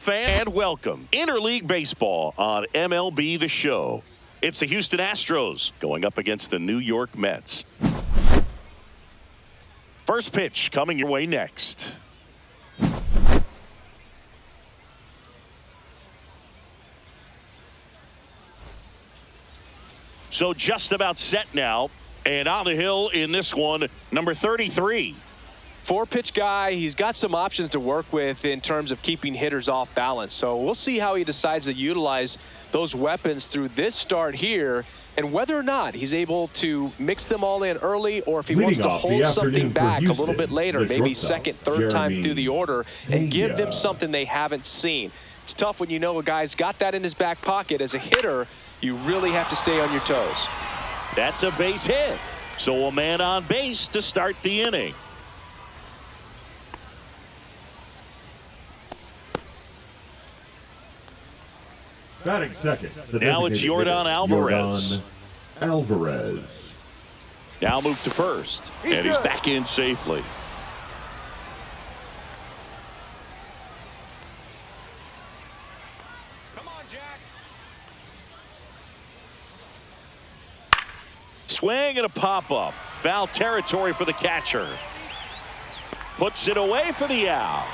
Fan, and welcome Interleague Baseball on MLB The Show. It's the Houston Astros going up against the New York Mets. First pitch coming your way next. So just about set now, and on the hill in this one, number 33. Four-pitch guy. He's got some options to work with in terms of keeping hitters off balance. So we'll see how he decides to utilize those weapons through this start here, and whether or not he's able to mix them all in early, or if he wants to hold something back a little bit later, maybe second, third time through the order, and give them something they haven't seen. It's tough when you know a guy's got that in his back pocket. As a hitter, you really have to stay on your toes. That's a base hit. So a man on base to start the inning. Batting second. Now it's Yordan Alvarez. Alvarez. Now move to first. And he's back in safely. Come on, Jack. Swing and a pop-up. Foul territory for the catcher. Puts it away for the out.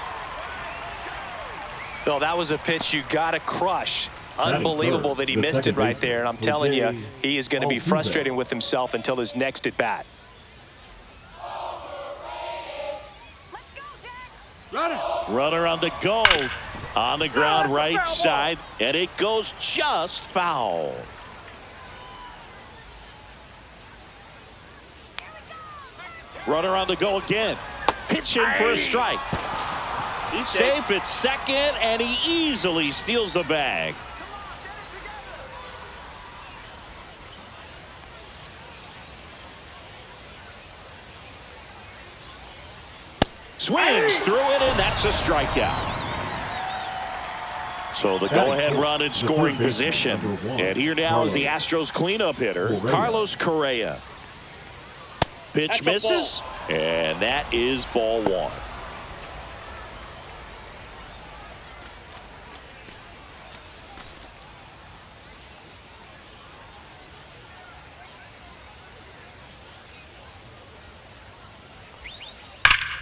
No, that was a pitch you got to crush. Unbelievable that he missed it right there. And I'm telling you, he is going to be frustrating with himself until his next at bat. Runner on the go. On the ground right side. And it goes just foul. Runner on the go again. Pitching for a strike. He's safe at second, and he easily steals the bag. Swings through it, and that's a strikeout. So the go-ahead run in scoring position. And here now is the Astros cleanup hitter, Carlos Correa. Pitch misses, and that is ball one.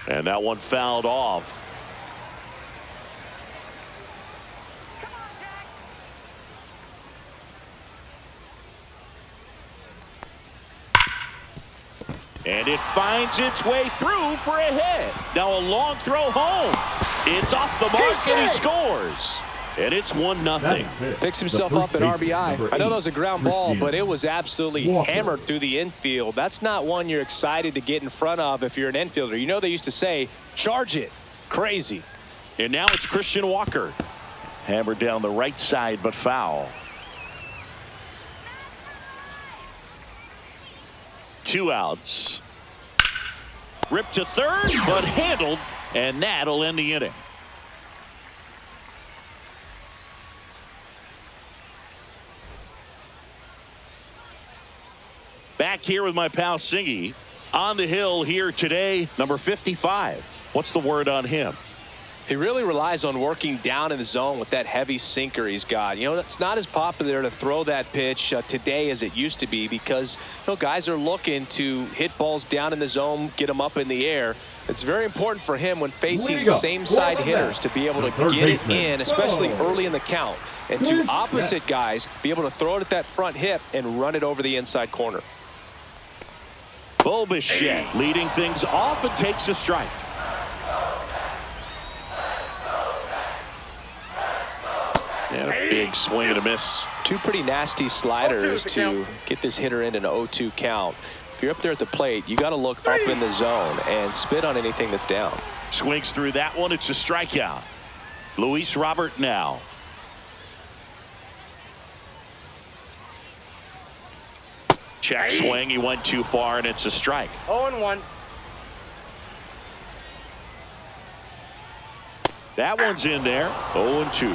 And that one fouled off. And it finds its way through for a hit. Now a long throw home. It's off the mark and he scores. And it's 1-0. Picks himself up at RBI. I know that was a ground ball, but it was absolutely hammered through the infield. That's not one you're excited to get in front of if you're an infielder. You know they used to say, charge it. Crazy. And now it's Christian Walker. Hammered down the right side, but foul. 2 outs. Ripped to third, but handled, and that'll end the inning. Back here with my pal Singy. On the hill here today, number 55. What's the word on him? He really relies on working down in the zone with that heavy sinker he's got. You know, it's not as popular to throw that pitch today as it used to be because, you know, guys are looking to hit balls down in the zone, get them up in the air. It's very important for him when facing same-side hitters to be able to get it in, especially early in the count. And to opposite guys, be able to throw it at that front hip and run it over the inside corner. Bo Bichette leading things off and takes a strike. And a big swing and a miss. Two pretty nasty sliders to get this hitter in an 0-2 count. If you're up there at the plate, you got to look up in the zone and spit on anything that's down. Swings through that one. It's a strikeout. Luis Robert now. Check swing. He went too far, and it's a strike. 0-1. That one's in there. 0-2.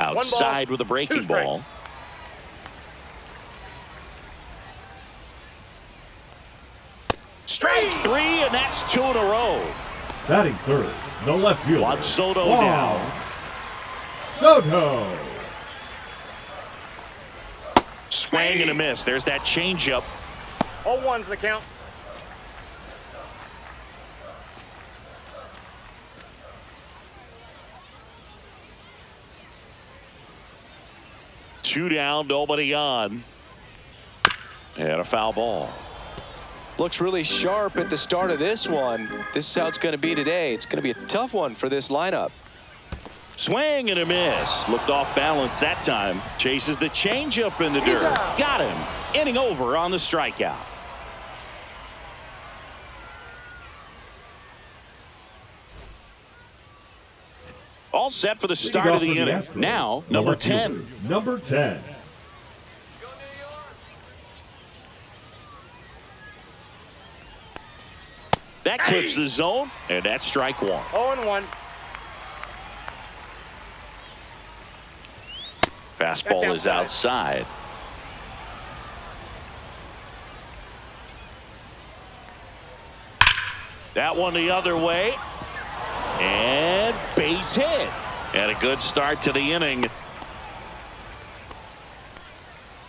Outside with a breaking ball. Strike three, and that's 2 in a row. Batting third, the left fielder. Juan Soto Juan down. Soto. Swing and a miss. There's that changeup. 0-1's the count. Two down, nobody on. And a foul ball. Looks really sharp at the start of this one. This is how it's going to be today. It's going to be a tough one for this lineup. Swing and a miss. Looked off balance that time. Chases the changeup in the dirt. Got him. Inning over on the strikeout. All set for the start of the inning. Now, number 10. Number 10. That clips the zone, and that's strike one. 0-1. Fastball is outside. That one the other way. And base hit. And a good start to the inning.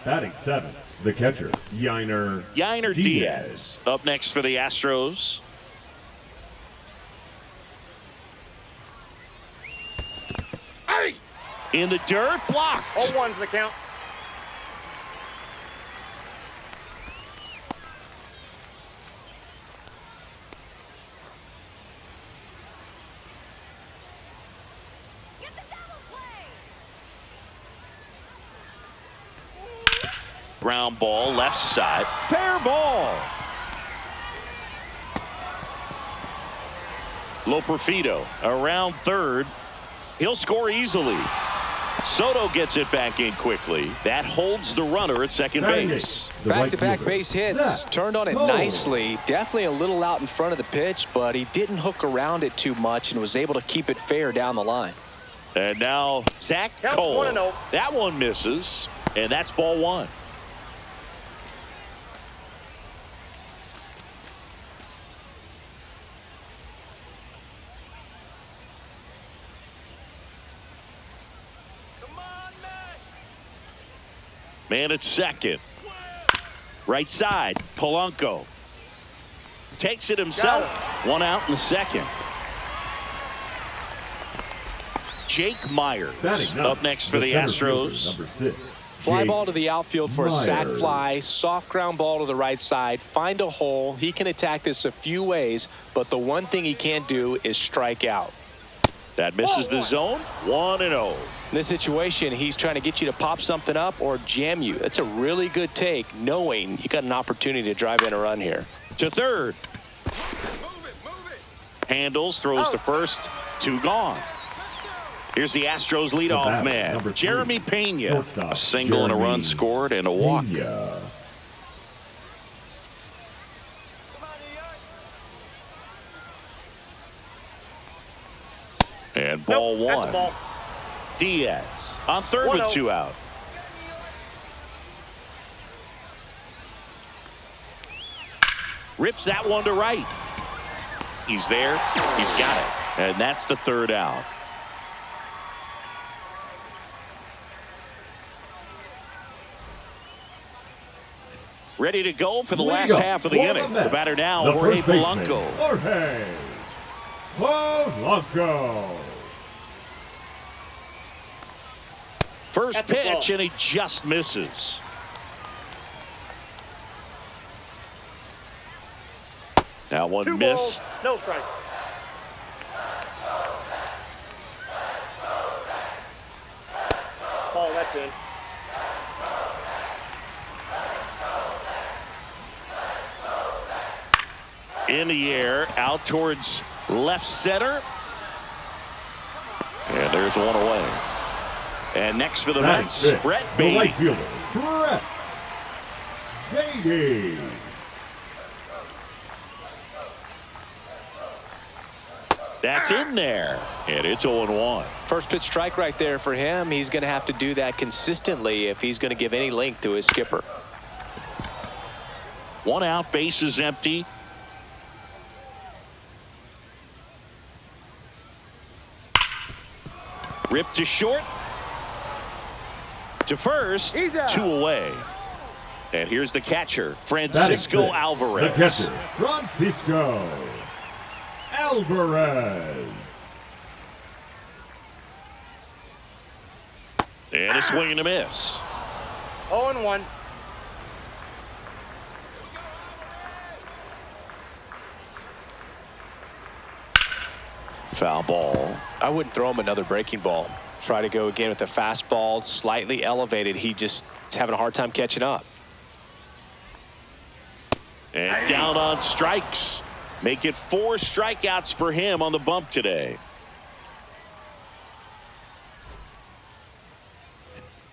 Batting seventh, the catcher, Gunnar Diaz. Up next for the Astros. In the dirt, blocked. 0-1's the count. Ground ball, left side. Fair ball. Loperfido around third. He'll score easily. Soto gets it back in quickly. That holds the runner at second base. Back-to-back base hits. Turned on it nicely. Definitely a little out in front of the pitch, but he didn't hook around it too much and was able to keep it fair down the line. And now Zach Counts Cole. 1-0. That one misses, and that's ball one. Man at second. Right side, Polanco. Takes it himself. One out in the second. Jake Myers up next for the Astros. Number 6. Fly ball to the outfield for a sac Myers. fly. Soft ground ball to the right side. Find a hole. He can attack this a few ways, but the one thing he can't do is strike out. That misses the zone. 1-0. In this situation, he's trying to get you to pop something up or jam you. That's a really good take, knowing you got an opportunity to drive in a run here. To third. Handles, throws to first. 2 gone. Here's the Astros leadoff man, number 3. Jeremy Pena. Shortstop, A single and a run scored and a walk. Pena. And ball Nope, that's one. a ball. Diaz on third 1-0. with 2 out. Rips that one to right. He's there. He's got it. And that's the 3rd out. Ready to go for the last half of the inning. The batter now, Jorge Polanco. Jorge Polanco. First pitch, and he just misses. That one 2 missed. balls, no strike. Ball, that's in. In the air, out towards left center. And there's one away. And next for the Mets, Brett The Beatty. right fielder, Brett Beatty. That's in there. And it's 0-1. First pitch strike right there for him. He's going to have to do that consistently if he's going to give any length to his skipper. 1 out, base is empty. Ripped to short. To first. 2 away. And here's the catcher, Francisco Alvarez. The catcher, Francisco Alvarez. And a swing and a miss. 0-1. Foul ball. I wouldn't throw him another breaking ball. Try to go again with the fastball, slightly elevated. He just is having a hard time catching up. And down on strikes. Make it 4 strikeouts for him on the bump today.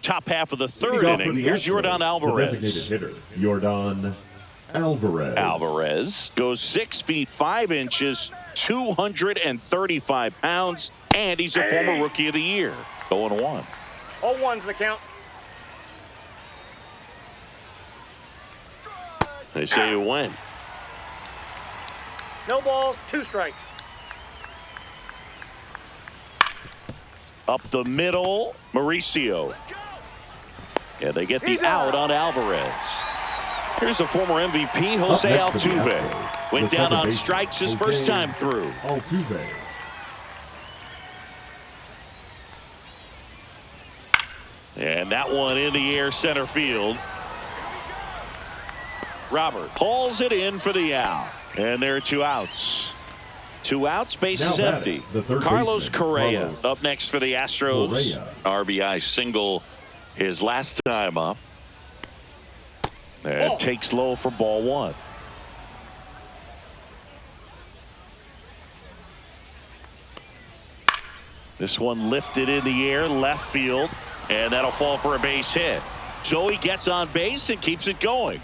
Top half of the 3rd inning. Here's Yordan Alvarez. The designated hitter, Yordan Alvarez. Alvarez goes 6 feet 5 inches, 235 pounds, and he's a former Rookie of the Year. 0-1. 0-1's the count. They say it went. No balls, 2 strikes. Up the middle, Mauricio. Yeah, they get the out on Alvarez. Here's the former MVP, Jose Altuve. Went down on strikes his first time through. Altuve. And that one in the air center field. Robert hauls it in for the out. And there are 2 outs. 2 outs, bases empty. Carlos Correa up next for the Astros. RBI single his last time up. And takes low for ball 1. This one lifted in the air, left field, and that'll fall for a base hit. Joey gets on base and keeps it going.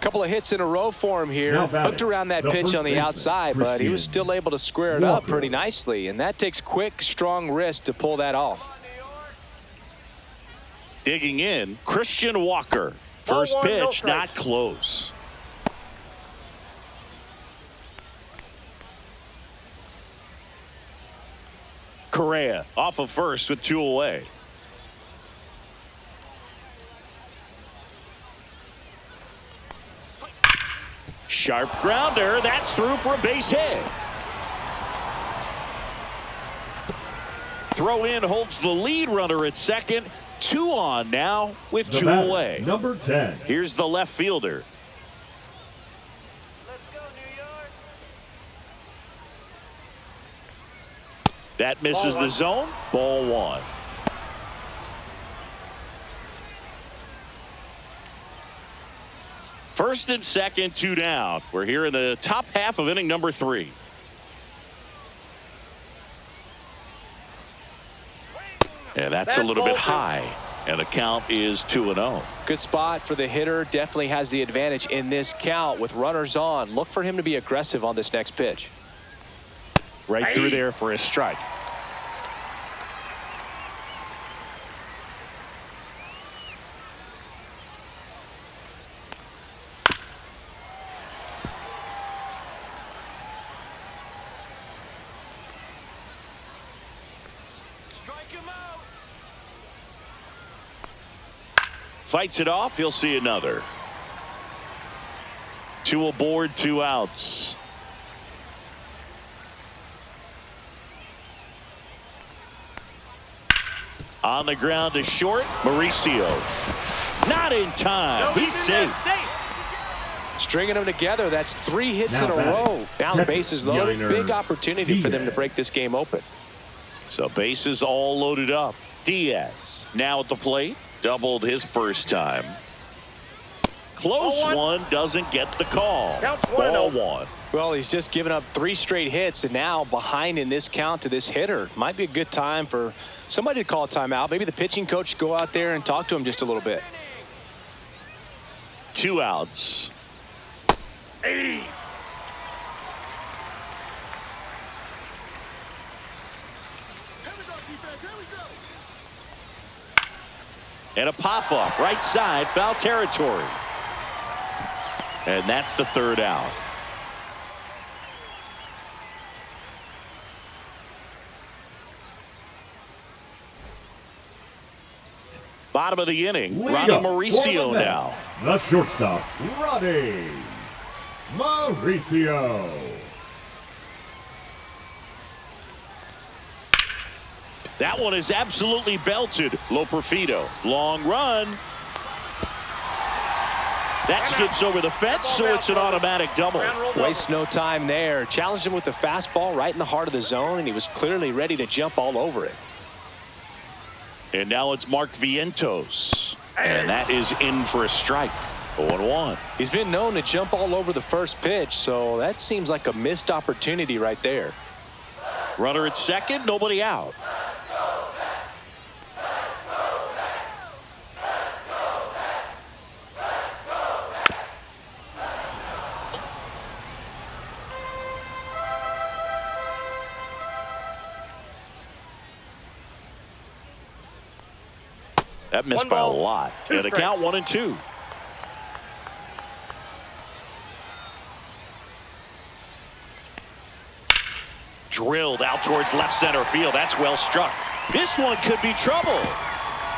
Couple of hits in a row for him here. Hooked around that pitch on the outside, but he was still able to square it up pretty nicely. And that takes quick, strong wrist to pull that off. Digging in, Christian Walker. First pitch, not close. Correa off of first with 2 away. Sharp grounder. That's through for a base hit. Throw in holds the lead runner at second. 2 on now with 2 away. Number 10. Here's the left fielder. Let's go, New York. That misses the zone. Ball 1. First and second, 2 down. We're here in the top half of inning number 3. And that's a little bit high. And the count is 2-0. Good spot for the hitter. Definitely has the advantage in this count with runners on. Look for him to be aggressive on this next pitch. Right through there for a strike. Fights it off. He'll see another. 2 aboard, 2 outs. On the ground to short. Mauricio. Not in time. He's safe. Stringing them together. That's 3 hits in a row. Down the bases loaded. Big opportunity for them to break this game open. So bases all loaded up. Diaz now at the plate. Doubled his first time. Close one, doesn't get the call. Ball 1. Well, he's just given up 3 straight hits, and now behind in this count to this hitter. Might be a good time for somebody to call a timeout. Maybe the pitching coach go out there and talk to him just a little bit. 2 outs. And a pop-up, right side, foul territory. And that's the 3rd out. Bottom of the inning, Lead Ronnie up Mauricio for the now. Mets, the shortstop, Ronnie Mauricio. That one is absolutely belted. Loperfido, long run. That skips over the fence, so it's an automatic double. Wastes no time there. Challenged him with the fastball right in the heart of the zone, and he was clearly ready to jump all over it. And now it's Mark Vientos. And that is in for a strike. 0-1. He's been known to jump all over the first pitch, so that seems like a missed opportunity right there. Runner at second, nobody out. That missed by a lot. And the count 1-2. Drilled out towards left center field. That's well struck. This one could be trouble.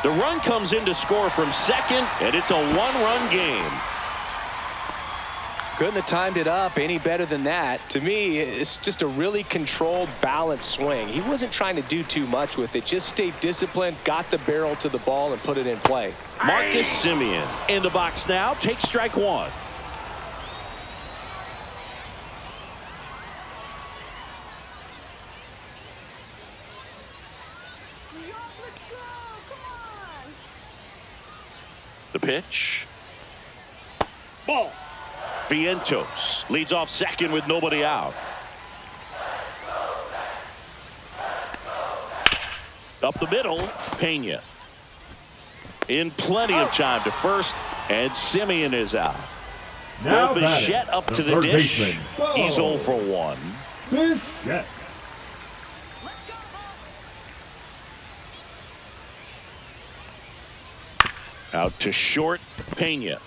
The run comes in to score from second, and it's a one-run game. Couldn't have timed it up any better than that. To me, it's just a really controlled, balanced swing. He wasn't trying to do too much with it. Just stayed disciplined, got the barrel to the ball, and put it in play. Marcus Semien in the box now. Takes strike one. The pitch. Ball. Vientos leads off second with nobody out. Up the middle, Pena. In plenty of time to first, and Semien is out. Now Bichette up to the third dish. baseman, He's 0 for 1. Bichette. Out to short, Pena.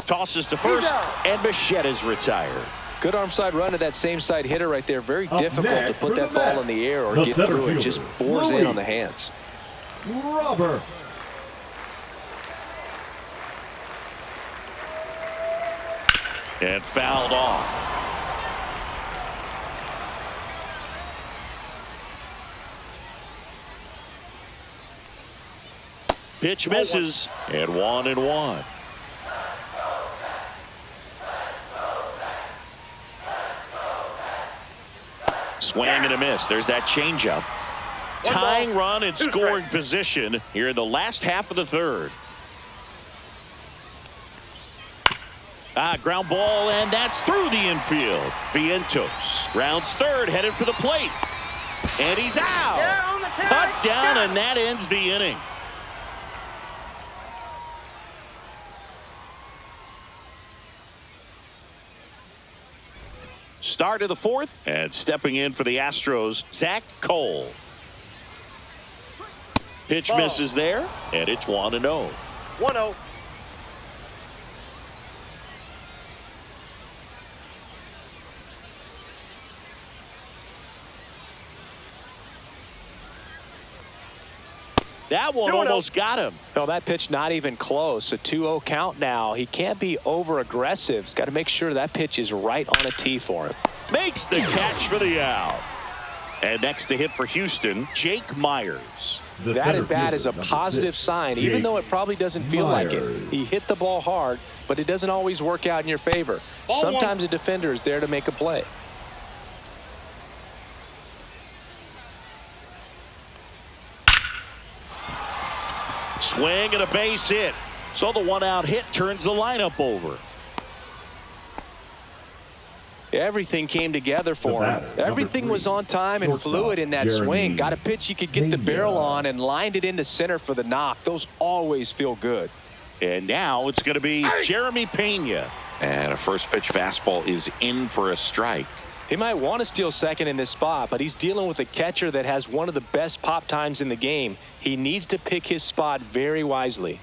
Tosses to first, and Bichette is retired. Good arm side run to that same side hitter right there. Very Up difficult to next put for that the ball Mets, in the air or the get center through it. fielder, Just bores in Luis on the hands. Robert. And fouled off. Pitch misses, and 1-1. Swing and a miss. There's that changeup. Tying run and scoring position here in the last half of the third. Ground ball, and that's through the infield. Vientos rounds third, headed for the plate. And he's out. Cut down, and that ends the inning. Start of the fourth, and stepping in for the Astros, Zach Cole. Pitch misses there, and it's 1-0. 1-0. That one almost got him. No, that pitch not even close. A 2-0 count now. He can't be over aggressive. He's got to make sure that pitch is right on a tee for him. Makes the catch for the out. And next to hit for Houston, Jake Myers. That at bat is a positive sign, even though it probably doesn't feel like it. He hit the ball hard, but it doesn't always work out in your favor. Sometimes a defender is there to make a play. Swing and a base hit. So the one-out hit turns the lineup over. Everything came together for him. Everything was on time and fluid in that swing. Got a pitch you could get the barrel on and lined it into center for the knock. Those always feel good. And now it's going to be Jeremy Pena. And a first pitch fastball is in for a strike. He might want to steal second in this spot, but he's dealing with a catcher that has one of the best pop times in the game. He needs to pick his spot very wisely.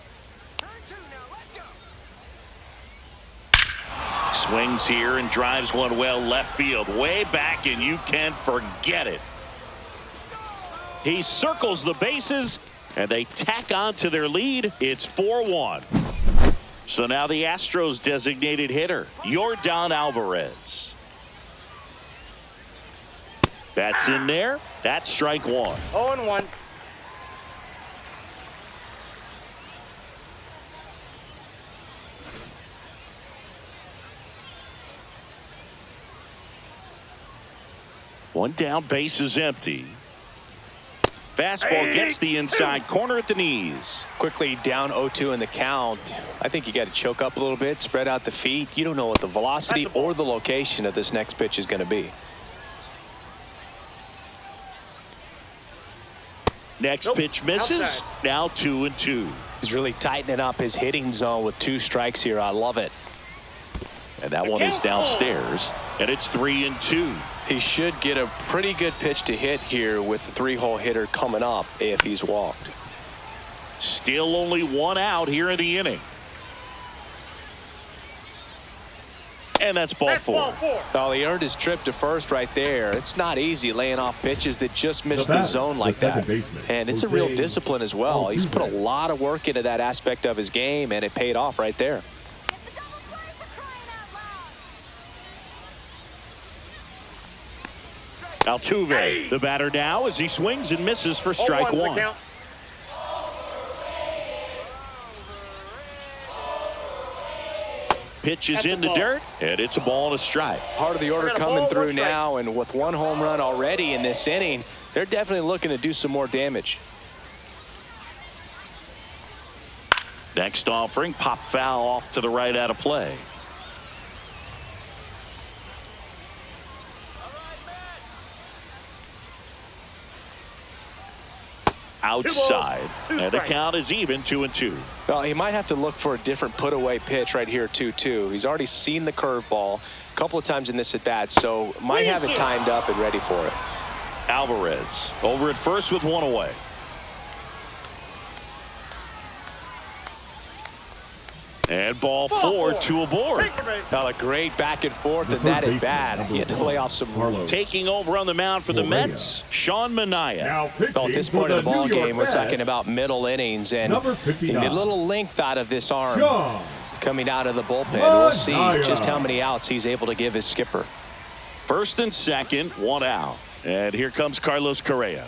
Swings here and drives one well left field, way back, and you can forget it. He circles the bases, And they tack on to their lead. It's 4-1. So now the Astros designated hitter, Yordan Alvarez. That's in there. That's strike one. 0-1. One down, base is empty. Fastball gets the inside corner at the knees. Quickly down 0-2 in the count. I think you got to choke up a little bit, spread out the feet. You don't know what the velocity or the location of this next pitch is going to be. Next pitch misses. Outside. Now 2-2. He's really tightening up his hitting zone with 2 strikes here. I love it. And that one is downstairs. And it's 3-2. He should get a pretty good pitch to hit here with the 3-hole hitter coming up if he's walked. Still only 1 out here in the inning. And that's ball 4. Oh, he earned his trip to first right there. It's not easy laying off pitches that just miss the zone like that. And it's a real discipline as well. He's put a lot of work into that aspect of his game, and it paid off right there. Altuve, the batter now as he swings and misses for strike 1. Pitch is in the dirt, and it's a ball and a strike. Part of the order coming through now, and with 1 home run already in this inning, they're definitely looking to do some more damage. Next offering, pop foul off to the right out of play. Outside, and the count is even 2-2. Well, he might have to look for a different put-away pitch right here, 2-2. He's already seen the curveball a couple of times in this at-bat, so might have it timed up and ready for it. Alvarez over at first with 1 away. And ball 4, 2 aboard. A great back and forth, and that at bat. He had to lay off some room. Taking over on the mound for the Mets, Sean Manaea. Well, at this point of the ball game, we're talking about middle innings, and you get a little length out of this arm coming out of the bullpen. We'll see just how many outs he's able to give his skipper. First and second, 1 out. And here comes Carlos Correa.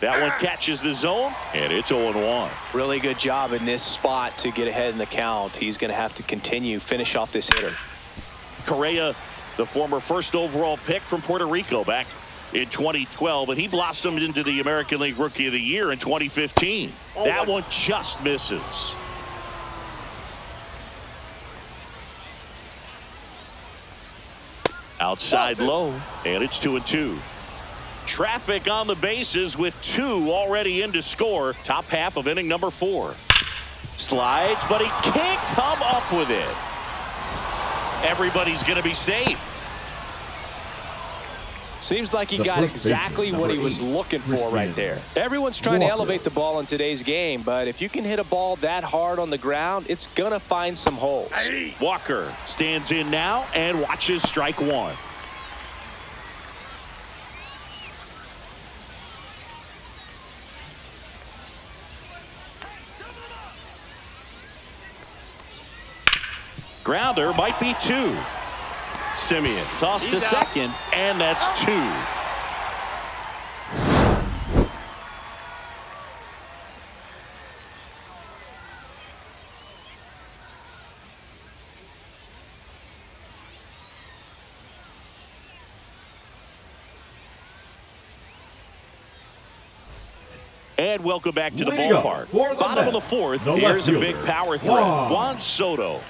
That one catches the zone, and it's 0-1. Really good job in this spot to get ahead in the count. He's going to have to finish off this hitter. Correa, the former first overall pick from Puerto Rico back in 2012, and he blossomed into the American League Rookie of the Year in 2015. That one just misses. Outside low, and it's 2-2. Traffic on the bases with 2 already in to score. Top half of inning number 4. Slides, but he can't come up with it. Everybody's going to be safe. Seems like he got exactly what he was looking for right there. Everyone's trying to elevate the ball in today's game, but if you can hit a ball that hard on the ground, it's going to find some holes. Walker stands in now and watches strike 1. Grounder might be 2. Simeon tossed to second, and that's 2. And welcome back to the ballpark. Bottom of the 4th, here's a big power threat. Juan Soto.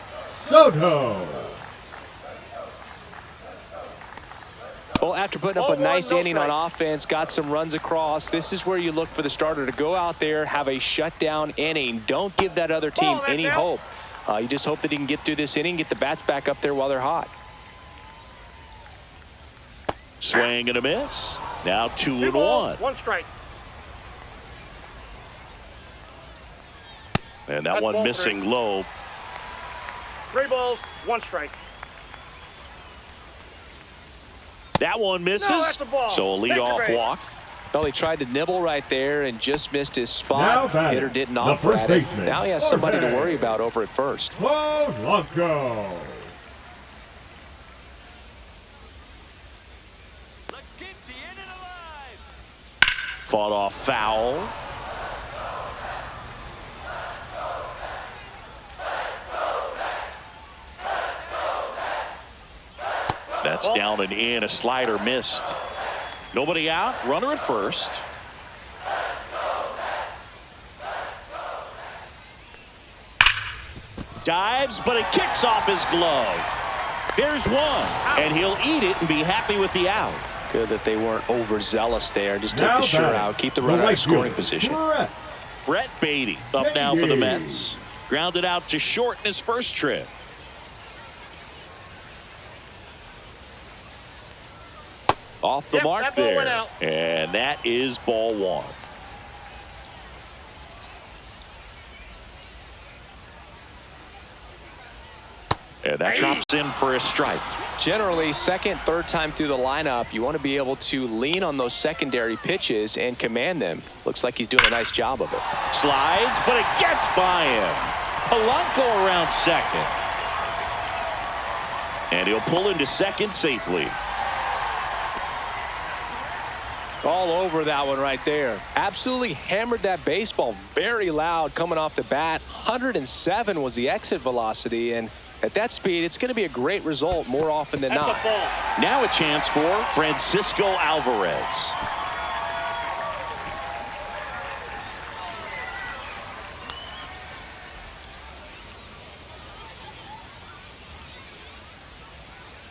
Well, after putting up a nice inning on offense, got some runs across, this is where you look for the starter to go out there, have a shutdown inning. Don't give that other team any hope. You just hope that he can get through this inning, get the bats back up there while they're hot. Swing and a miss. Now 2-1. 1 strike. And that one missing low. 3 balls, 1 strike. That one misses. No, that's a ball. So a Take the leadoff break. walk. Well, he tried to nibble right there and just missed his Now spot. batting, Hitter didn't the offer first at it. baseman, Now he has somebody to Jorge. worry about over at first. Polanco. Let's keep the inning alive. Fought off foul. That's down and in. A slider missed. Nobody out. Runner at first. Dives, but it kicks off his glove. There's one, and he'll eat it and be happy with the out. Good that they weren't overzealous there. Just take Now the shirt batting, out. Keep the the runner in right scoring fielder, position. Brett. Brett Beatty up now for the Beatty. Mets. Grounded out to short in his first trip. Off the Yep, mark that ball went there. out. And that is ball one. And that drops in for a strike. Generally, second, third time through the lineup, you want to be able to lean on those secondary pitches and command them. Looks like he's doing a nice job of it. Slides, but it gets by him. Polanco around second. And he'll pull into second safely. All over that one right there. Absolutely hammered that baseball. Very loud coming off the bat. 107 was the exit velocity, and at that speed, it's going to be a great result more often than That's not. a ball. Now a chance for Francisco Alvarez.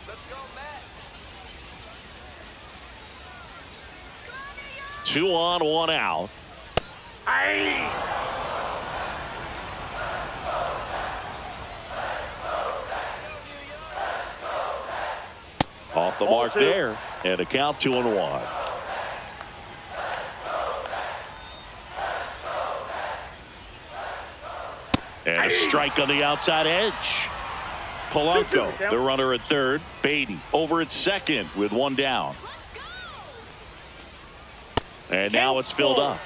Let's go, Matt. 2 on, 1 out. Aye. Off the Ball mark two. there. And a count 2-1. And a strike on the outside edge. Polanco, the runner at third. Beatty over at second with 1 down. And now it's filled up.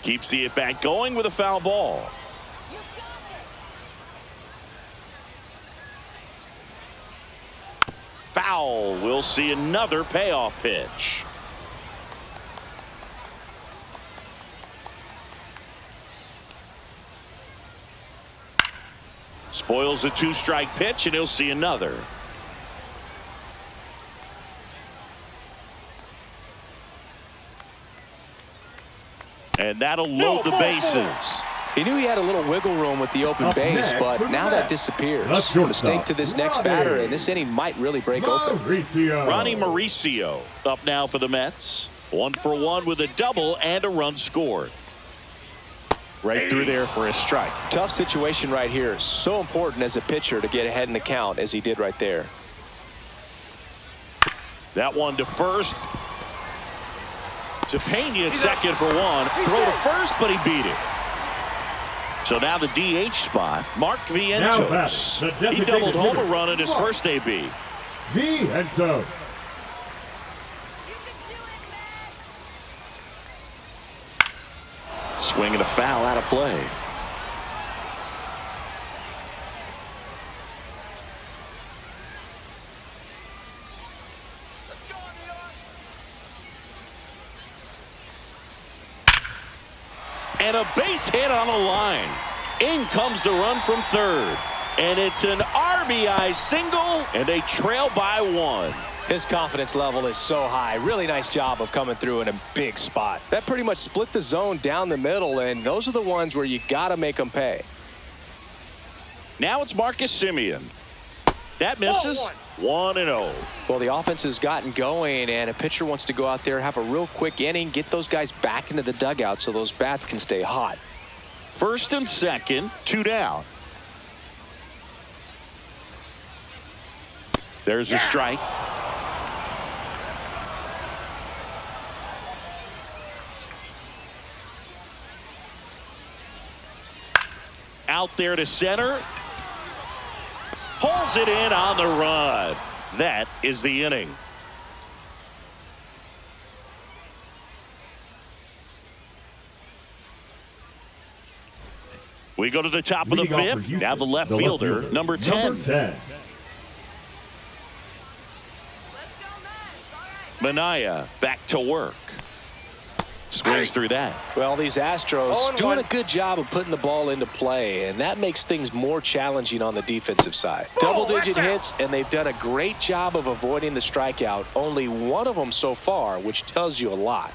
Keeps the at-bat going with a foul ball. Foul. We'll see another payoff pitch. Spoils the 2-strike pitch, and he'll see another. And that'll load the bases. He knew he had a little wiggle room with the open Up base, next but for the now that Mets, disappears. the Mistake shortstop, to this next Ronnie. batter, and this inning might really break open. Mauricio. Ronnie Mauricio up now for the Mets. 1 for 1 with a double and a run scored. Right through there for a strike. Tough situation right here. So important as a pitcher to get ahead in the count as he did right there. That one to first. To Pena at second for 1. Throw to first, but he beat it. So now the DH spot, Mark Vientos. batting, the He designated doubled home a hitter, run in his Mark first AB. Vientos. Swinging a foul out of play. And a base hit on a line. In comes the run from third. And it's an RBI single, and they trail by 1. His confidence level is so high. Really nice job of coming through in a big spot. That pretty much split the zone down the middle, and those are the ones where you got to make them pay. Now it's Marcus Semien. That misses. 1-0. Well, the offense has gotten going, and a pitcher wants to go out there, have a real quick inning, get those guys back into the dugout so those bats can stay hot. First and second, 2 down. There's a strike. out there to center. Pulls it in on the run. That is the inning. We go to the top of the fifth. Now the left fielder, number 10. Manaya back to work. Swings through that. Well, these Astros doing a good job of putting the ball into play, and that makes things more challenging on the defensive side. Double-digit hits, and they've done a great job of avoiding the strikeout. Only one of them so far, which tells you a lot.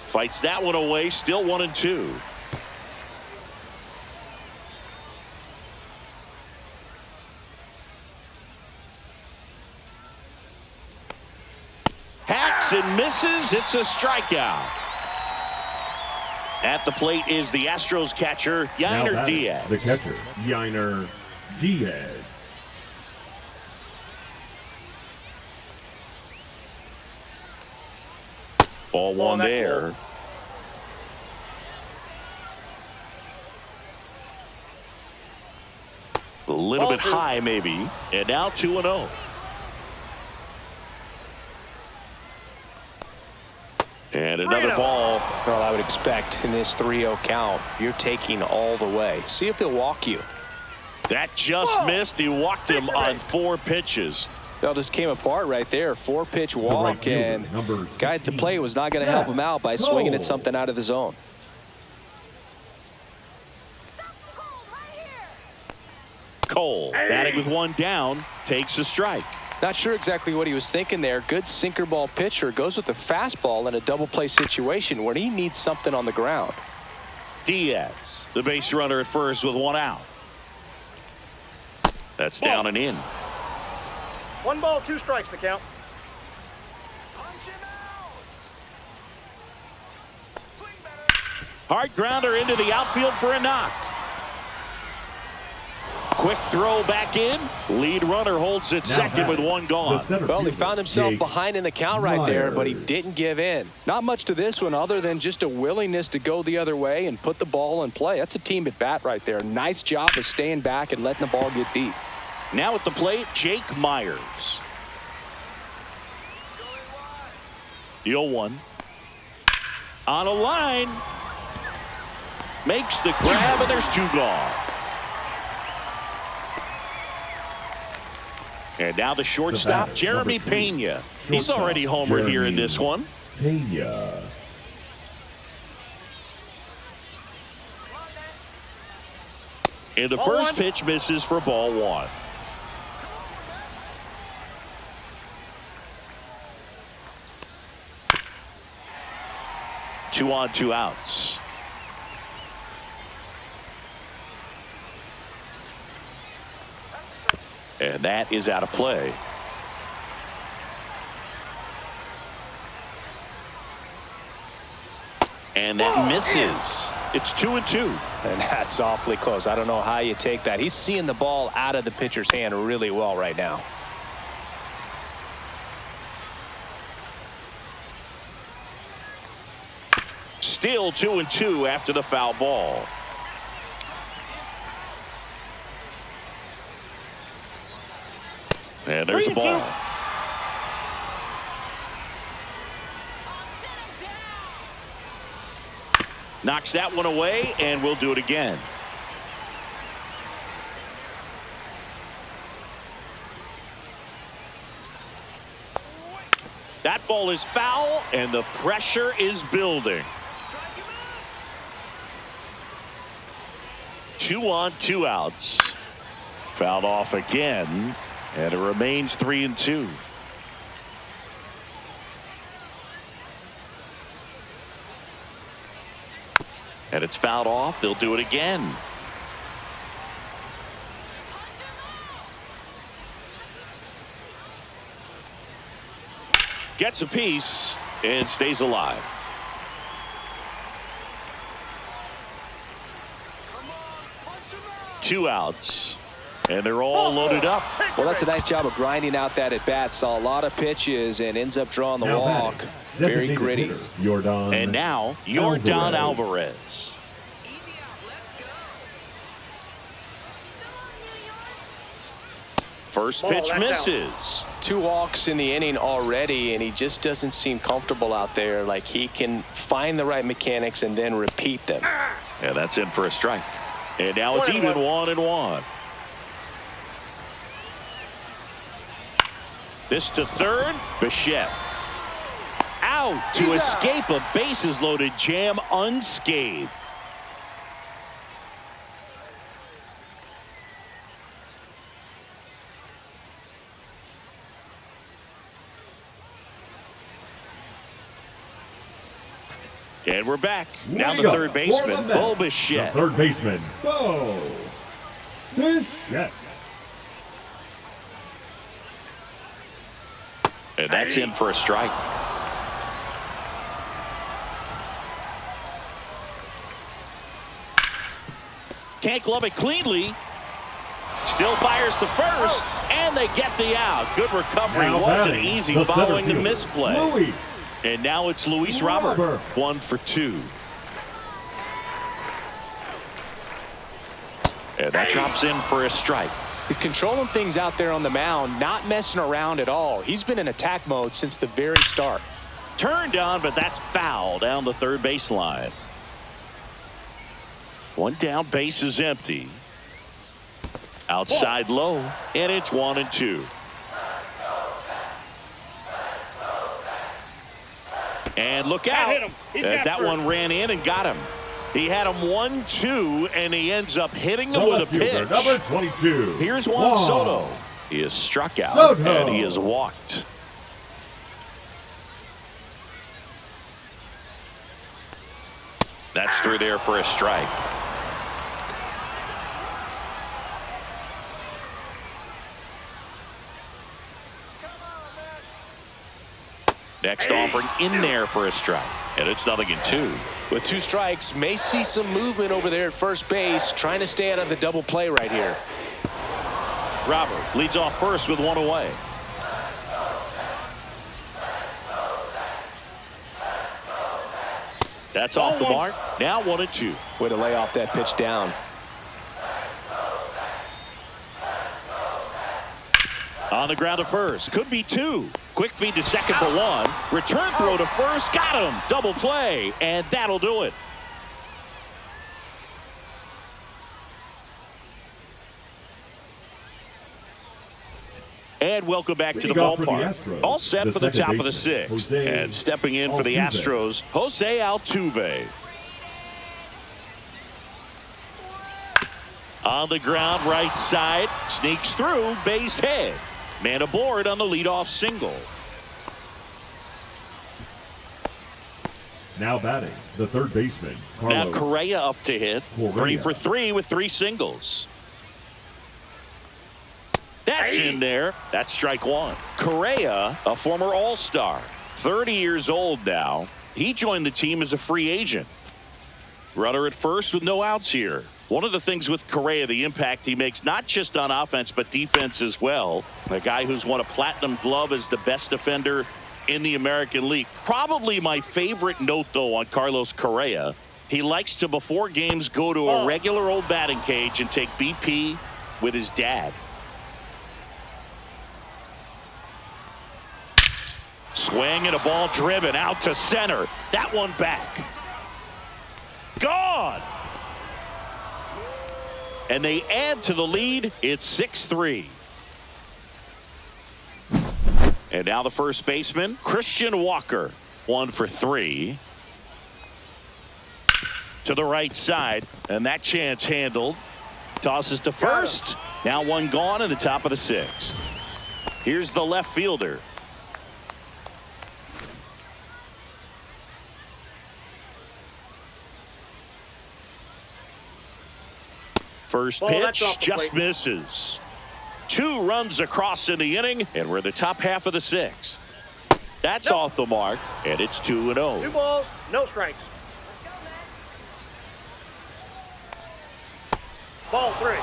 Fights that one away, still 1-2. Hacks and misses. It's a strikeout. At the plate is the Astros catcher, Gunnar Diaz. The catcher, Gunnar Diaz. Ball one there. A little bit high, maybe. And now 2-0. And another ball. Well, I would expect in this 3-0 count, you're taking all the way. See if he'll walk you. That just missed. He walked him on 4 pitches. It just came apart right there. 4-pitch walk, and guy at the plate was not going to help him out by swinging at something out of the zone. Cole, batting with 1 down, takes a strike. Not sure exactly what he was thinking there. Good sinker ball pitcher goes with the fastball in a double play situation where he needs something on the ground. Diaz, the base runner at first with 1 out. That's down and in. 1 ball, 2 strikes the count. Punch him out. Hard grounder into the outfield for a knock. Quick throw back in. Lead runner holds it second with 1 gone. Well, he found himself behind in the count right there, but he didn't give in. Not much to this one other than just a willingness to go the other way and put the ball in play. That's a team at bat right there. Nice job of staying back and letting the ball get deep. Now at the plate, Jake Myers. 0-1. On a line. Makes the grab, and there's 2 gone. And now the shortstop, Jeremy Pena. He's already homered here in this one. Pena. And the first pitch misses for ball 1. Two on, 2 outs. And that is out of play. And that misses. It's 2-2. And that's awfully close. I don't know how you take that. He's seeing the ball out of the pitcher's hand really well right now. Still 2-2 after the foul ball. And there's the ball. Knocks that one away, and we'll do it again. That ball is foul, and the pressure is building. 2 on, 2 outs. Fouled off again, and it remains 3-2. And it's fouled off. They'll do it again. Gets a piece and stays alive. Two outs. And they're all loaded up. Well, that's a nice job of grinding out that at bat. Saw a lot of pitches and ends up drawing the Now walk. batting, Very designated gritty. hitter, Yordan And now, Yordan Alvarez. Alvarez. First pitch misses. 2 walks in the inning already, and he just doesn't seem comfortable out there. Like he can find the right mechanics and then repeat them. Yeah, that's in for a strike. And now it's even 1-1. This to third. Bichette. Out to escape a bases-loaded jam unscathed. And we're back. Now the third baseman, Bo Bichette. The third baseman, Bo Bichette. And that's in for a strike. Can't glove it cleanly. Still fires to first, and they get the out. Good recovery. Now Wasn't batting, easy the following the center fielder, misplay. Luis. And now it's Luis Robert. 1 for 2. And that drops in for a strike. He's controlling things out there on the mound, not messing around at all. He's been in attack mode since the very start. Turned on, but that's foul down the third baseline. 1 down, base is empty. Outside low, and it's 1-2. And look out, as that one ran in and got him. He had him 1-2, and he ends up hitting him with a pitch. Number 22. Here's Juan Soto. He is struck out, Soto. and he is walked. That's through there for a strike. Next offering in there for a strike. And it's 0-2. With 2 strikes, may see some movement over there at first base, trying to stay out of the double play right here. Robert leads off first with 1 away. That's off the mark. Now 1-2. Way to lay off that pitch down. On the ground to first. Could be 2. Quick feed to second for 1. Return throw to first. Got him. Double play. And that'll do it. And welcome back to the ballpark. All set for the top of the 6th. And stepping in for the Astros, Jose Altuve. On the ground, right side. Sneaks through, base hit. Man aboard on the leadoff single. Now batting, the third baseman, Carlos. Now Correa up to hit. Correa. 3 for 3 with 3 singles. That's in there. That's strike 1. Correa, a former All-Star, 30 years old now. He joined the team as a free agent. Runner at first with no outs here. One of the things with Correa, the impact he makes, not just on offense, but defense as well. A guy who's won a platinum glove as the best defender in the American League. Probably my favorite note, though, on Carlos Correa. He likes to, before games, go to a regular old batting cage and take BP with his dad. Swing and a ball driven out to center. That one back. Gone. And they add to the lead. It's 6-3. And now the first baseman, Christian Walker. 1 for 3. To the right side. And that chance handled. Tosses to first. Now 1 gone in the top of the 6th. Here's the left fielder. First pitch just misses. 2 runs across in the inning, and we're in the top half of the 6th. That's off the mark, and it's 2-0. 2 balls, no strikes. Ball 3.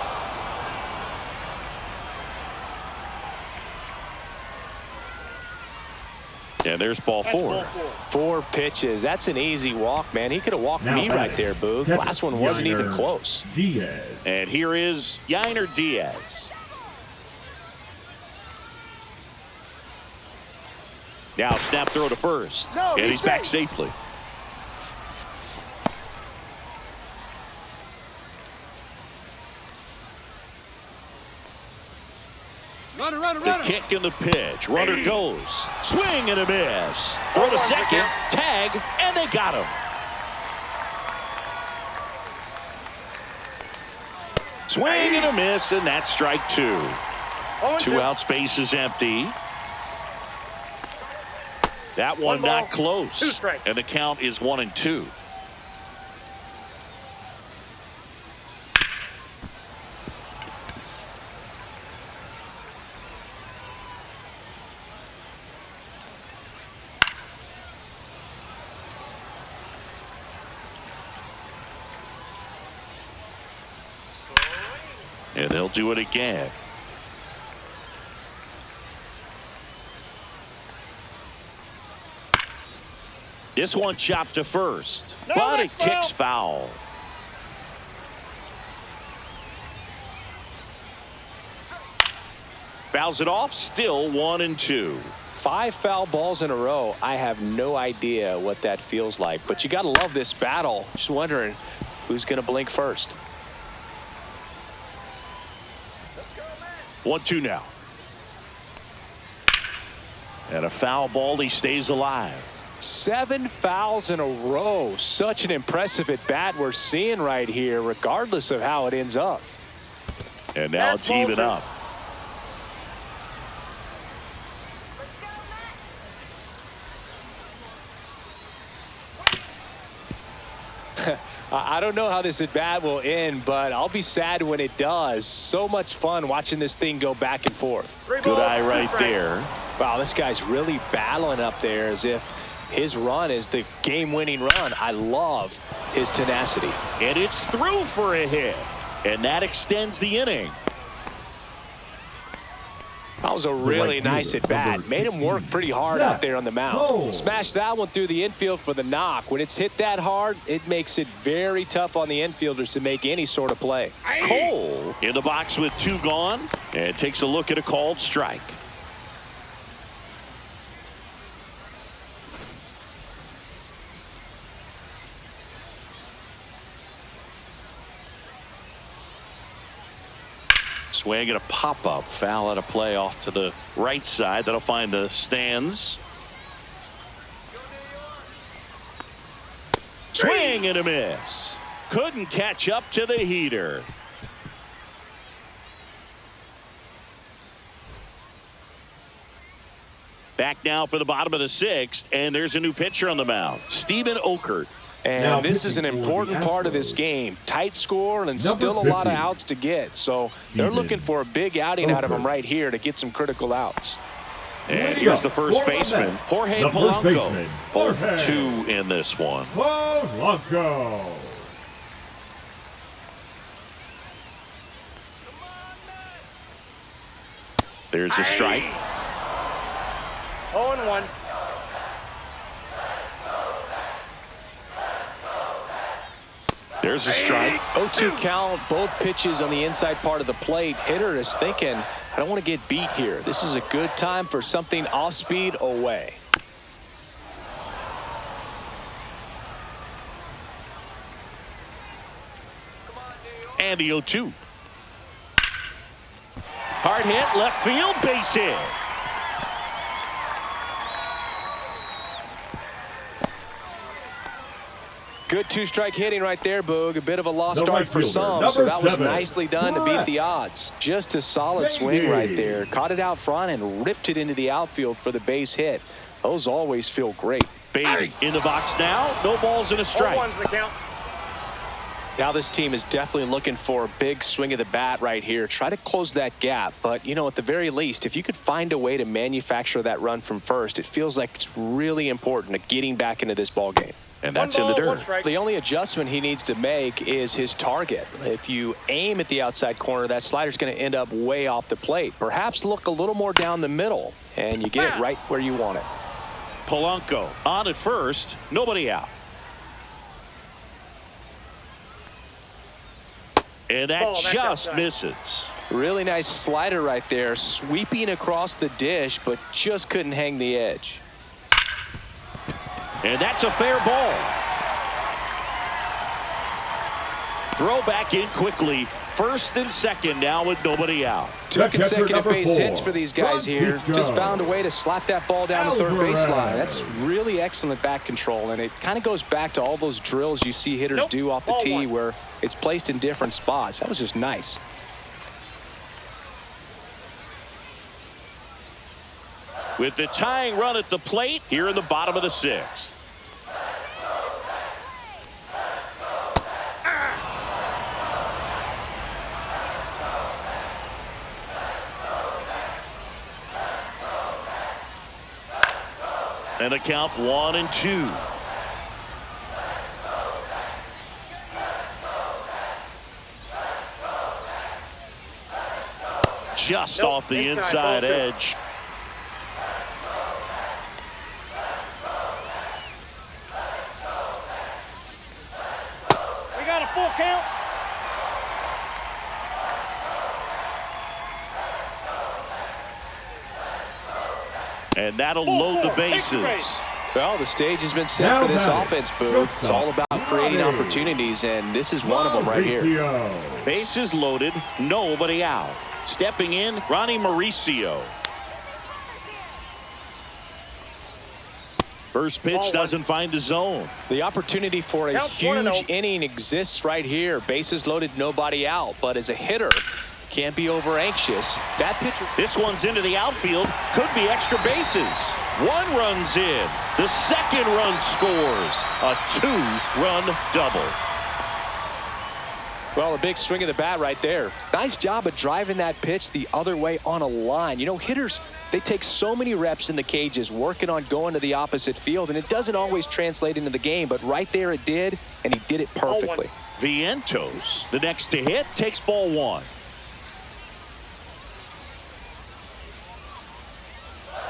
And there's ball four. 4 pitches. That's an easy walk, man. He could have walked me right there, Boog. Last one wasn't even close. Diaz. And here is Gunnar Diaz. Now snap throw to first. And he's back safely. The kick and the pitch. Runner goes. Swing and a miss. Throw to second. Tag. And they got him. Swing and a miss. And that's strike 2. 2 outs. Base is empty. That one not close. And the count is 1-2. And they'll do it again. This one chopped to first, but it kicks foul. Fouls it off, still 1-2. 5 foul balls in a row. I have no idea what that feels like, but you got to love this battle. Just wondering who's going to blink first. 1-2 now. And a foul ball, he stays alive. 7 fouls in a row. Such an impressive at bat we're seeing right here, regardless of how it ends up. And now it's even up. I don't know how this at bat will end, but I'll be sad when it does. So much fun watching this thing go back and forth. Good eye right there. Wow, this guy's really battling up there as if his run is the game-winning run. I love his tenacity. And it's through for a hit. And that extends the inning. That was a really nice at bat. Made him work pretty hard out there on the mound. Smashed that one through the infield for the knock. When it's hit that hard, it makes it very tough on the infielders to make any sort of play. Cole in the box with 2 gone and takes a look at a called strike. Swing and a pop-up. Foul out of play off to the right side. That'll find the stands. Swing and a miss. Couldn't catch up to the heater. Back now for the bottom of the 6th, and there's a new pitcher on the mound, Steven Okert. And this is an important part of this game. Tight score and still a lot of outs to get. So they're looking for a big outing out of him right here to get some critical outs. And here's the first baseman, Jorge Polanco. Both 2 in this one. Polanco. There's a strike. 0-1. There's a strike. 0-2 count, both pitches on the inside part of the plate. Hitter is thinking, I don't want to get beat here. This is a good time for something off speed away. And the 0-2. Hard hit, left field, base hit. Good 2-strike hitting right there, Boog. A bit of a lost start for some, so that was nicely done to beat the odds. Just a solid swing right there. Caught it out front and ripped it into the outfield for the base hit. Those always feel great. Beatty in the box now. No balls and a strike. 0-1's the count. Now this team is definitely looking for a big swing of the bat right here. Try to close that gap. But, you know, at the very least, if you could find a way to manufacture that run from first, it feels like it's really important to getting back into this ball game. And that's in the dirt. The only adjustment he needs to make is his target. If you aim at the outside corner, that slider's going to end up way off the plate. Perhaps look a little more down the middle, and you get it right where you want it. Polanco on at first, nobody out. And that just misses. Really nice slider right there, sweeping across the dish, but just couldn't hang the edge. And that's a fair ball. Throw back in quickly. First and second now with nobody out. Two consecutive base hits for these guys here. Just found a way to slap that ball down the third baseline. That's really excellent bat control, and it kind of goes back to all those drills you see hitters do off the tee where it's placed in different spots. That was just nice. With the tying run at the plate here in the bottom of the sixth. And a count 1-2. Just off the inside edge. We got a full count. And that'll load the bases. Well, the stage has been set for this offense, Boo. It's all about creating opportunities, and this is one of them right here. Bases loaded, nobody out. Stepping in, Ronnie Mauricio. First pitch doesn't find the zone. The opportunity for a huge inning exists right here. Bases loaded, nobody out. But as a hitter, can't be over anxious. That pitcher. This one's into the outfield. Could be extra bases. One run's in. The second run scores. A two-run double. Well, a big swing of the bat right there. Nice job of driving that pitch the other way on a line. You know, hitters, they take so many reps in the cages working on going to the opposite field, and it doesn't always translate into the game, but right there it did, and he did it perfectly. Vientos, the next to hit, takes ball one.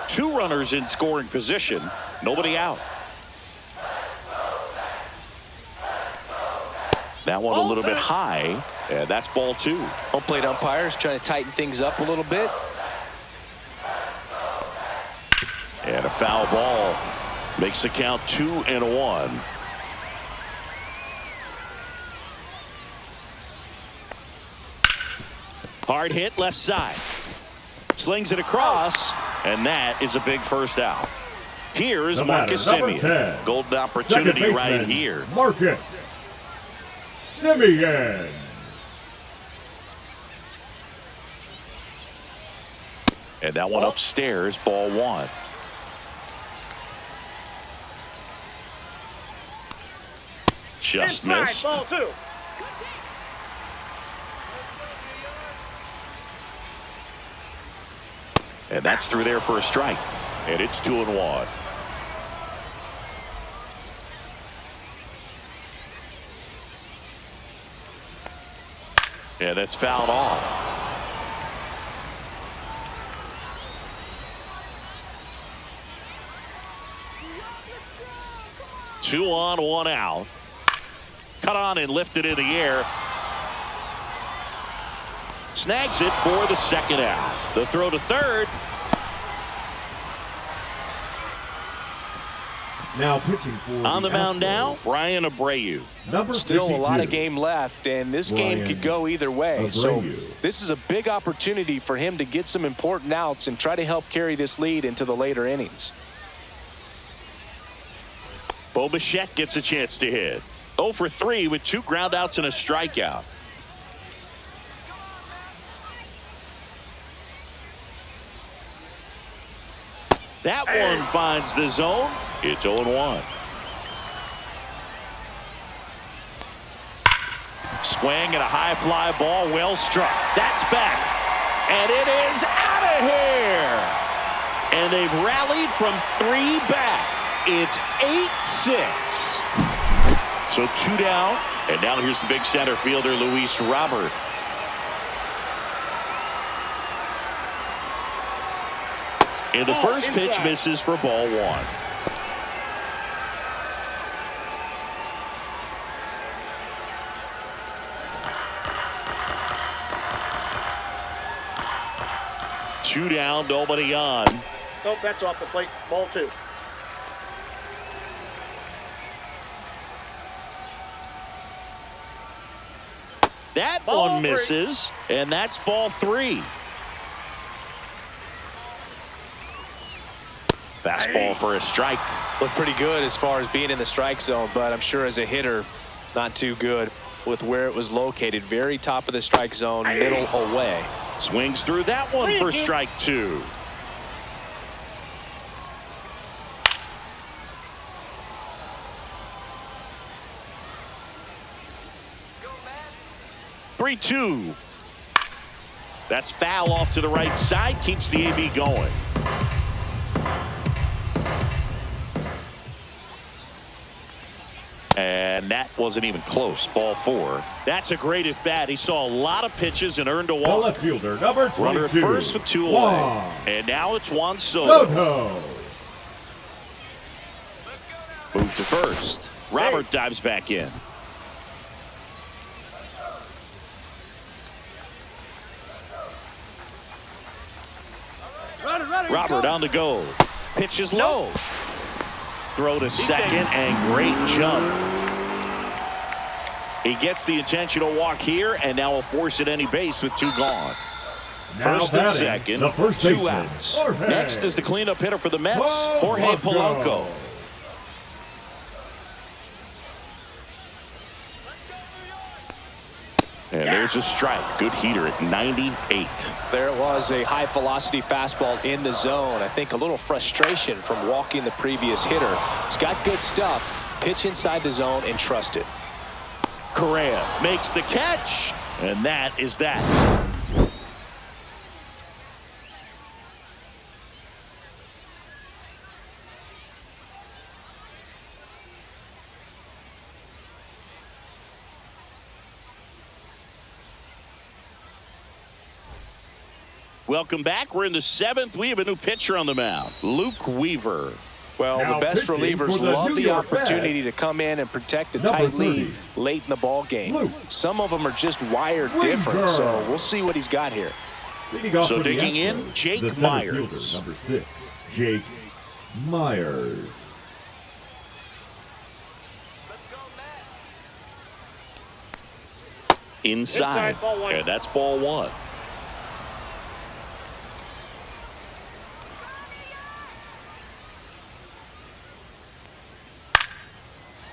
Two runners in scoring position, nobody out. That one a little bit high, and that's ball two. Home plate umpires trying to tighten things up a little bit. And a foul ball makes the count 2-1. Hard hit left side. Slings it across, and that is a big first out. Here's Marcus Semien. Golden opportunity right here. Marcus Semien. And that one upstairs, ball one. Just missed. Ball two. And that's through there for a strike. And it's 2-1. And that's fouled off. Two on, one out. Cut on and lifted in the air. Snags it for the second out. The throw to third. Now pitching for on the mound now, Ryan Abreu. Still a lot of game left, and this game could go either way. So this is a big opportunity for him to get some important outs and try to help carry this lead into the later innings. Bo Bichette gets a chance to hit. 0 for 3 with 2 groundouts and a strikeout. That one finds the zone. It's 0-1. Swing and a high fly ball, well struck. That's back. And it is out of here. And they've rallied from 3 back. It's 8-6. So 2 down. And now here's the big center fielder, Luis Robert. And the first pitch misses for ball one. 2 down, nobody on. Nope, that's off the plate. Ball 2. That Ball one 3. misses, and that's ball 3. Fastball for a strike. Looked pretty good as far as being in the strike zone, but I'm sure as a hitter, not too good with where it was located. Very top of the strike zone, middle away. Swings through that one for strike 2. Go, man. 3-2. That's foul off to the right side. Keeps the AB going. And that wasn't even close. Ball 4. That's a great at bat. He saw a lot of pitches and earned a The walk. left fielder, number 22. Runner at first with 2 away. Juan And now it's Juan Soto. Soto. Move to first. Robert dives back in. Robert on the go. Pitch is low. Throw to second and great jump. He gets the intentional walk here and now will force at any base with 2 gone. Now First and batting, second, the first 2 baseman, outs. Jorge. Next is the cleanup hitter for the Mets, Jorge Polanco. And there's a strike. Good heater at 98. There it was, a high velocity fastball in the zone. I think a little frustration from walking the previous hitter. He's got good stuff. Pitch inside the zone and trust it. Correa makes the catch, and that is that. Welcome back. We're in the 7th. We have a new pitcher on the mound, Luke Weaver. Well, Now the best pitching relievers for the love New the York opportunity Mets. to come in and protect a Number tight lead 30, late in the ball game. Luke Some of them are just wired Weaver. different, so we'll see what he's got here. Leading off So for the digging in, Astros, Jake the center Myers. fielder, number 6, Jake Myers. Inside. Inside, ball 1. And that's ball 1.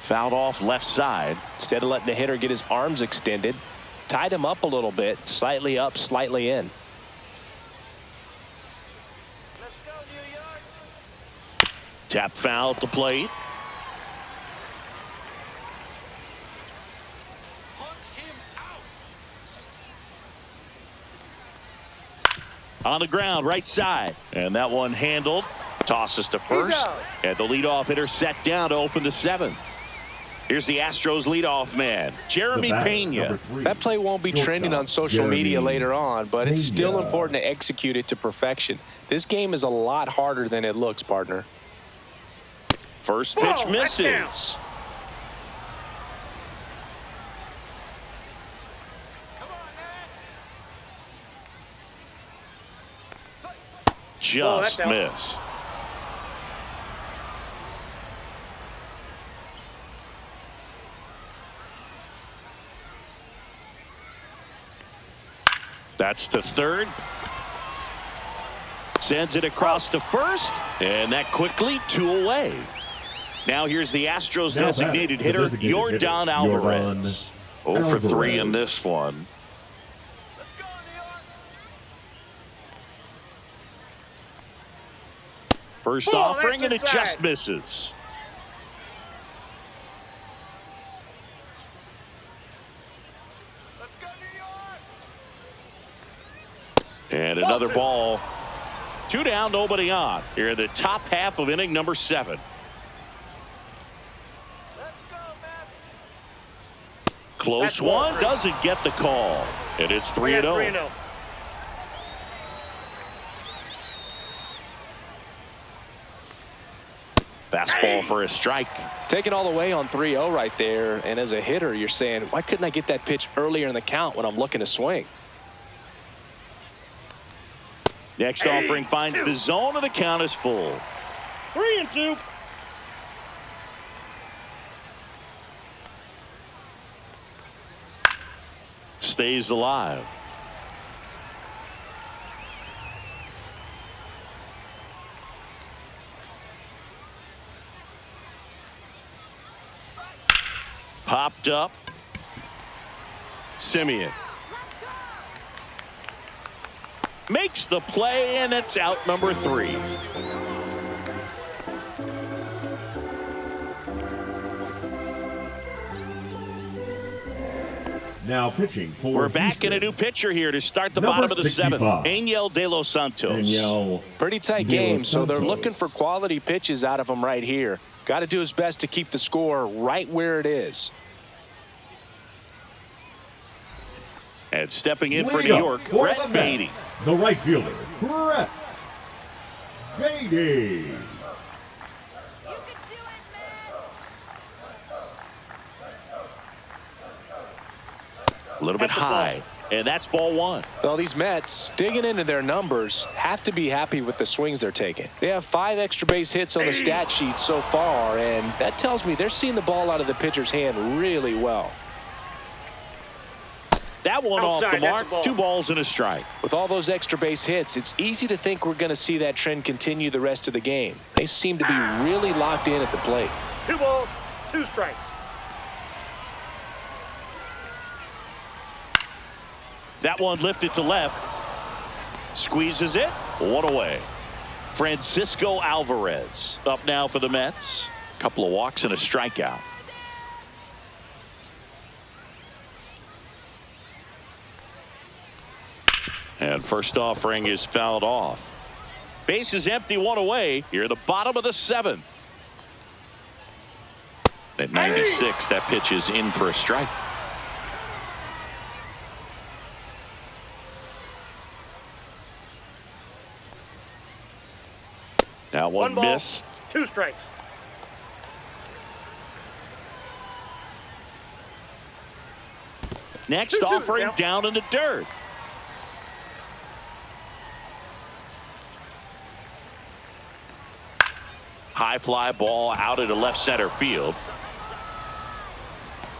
Fouled off left side. Instead of letting the hitter get his arms extended, tied him up a little bit, slightly up, slightly in. Let's go, New York. Tap foul at the plate. Punch him out. On the ground, right side. And that one handled. Tosses to first. out. And the leadoff hitter set down to open the 7th. Here's the Astros leadoff man, Jeremy The batter, Pena. number 3, That play won't be trending on shortstop, social media Jeremy later on, but it's still Pena. important to execute it to perfection. This game is a lot harder than it looks, partner. First pitch Whoa, that's down. misses. Just that's out. missed. That's to third. Sends it across to first. And that quickly 2 away. Now here's the Astros Now designated batting, the hitter, designated hitter, Jordan Alvarez. 0 for 3 in this one. Let's go, New York. First Oh, offering, that's and it inside. just misses. Let's go, New York. And another ball. 2 down, nobody on. Here in the top half of inning number 7. Let's go, Mets. Close That's ball one, 3. doesn't get the call. And it's 3-0. 3-0. Fastball for a strike. Taking all the way on 3-0 right there, and as a hitter, you're saying, why couldn't I get that pitch earlier in the count when I'm looking to swing? Next offering finds the zone, and the count is full. 3-2. Stays alive. Popped up. Simeon makes the play, and it's out number 3. Now pitching for We're back Houston. in a new pitcher here to start the Number bottom of the 65. 7th. Angel De Los Santos. Danielle Pretty tight De Los game, so they're Santos. looking for quality pitches out of him right here. Got to do his best to keep the score right where it is. And stepping in for Lead New up York, for Brett the Beatty. Mets, the right fielder, Brett Beatty. A little bit That's the high, and that's ball 1. Well, these Mets, digging into their numbers, have to be happy with the swings they're taking. They have 5 extra base hits on the stat sheet so far, and that tells me they're seeing the ball out of the pitcher's hand really well. That one off Outside, the that's mark. a ball. 2 balls and a strike. With all those extra base hits, it's easy to think we're going to see that trend continue the rest of the game. They seem to be really locked in at the plate. 2 balls, 2 strikes. That one lifted to left. Squeezes it. 1 away. Francisco Alvarez up now for the Mets. Couple of walks and a strikeout. And first offering is fouled off. Base is empty, 1 away. Here at the bottom of the 7th. At 96, that pitch is in for a strike. That one ball, missed. 2 strikes. Next 2-2, offering yeah. down in the dirt. High fly ball out into left center field.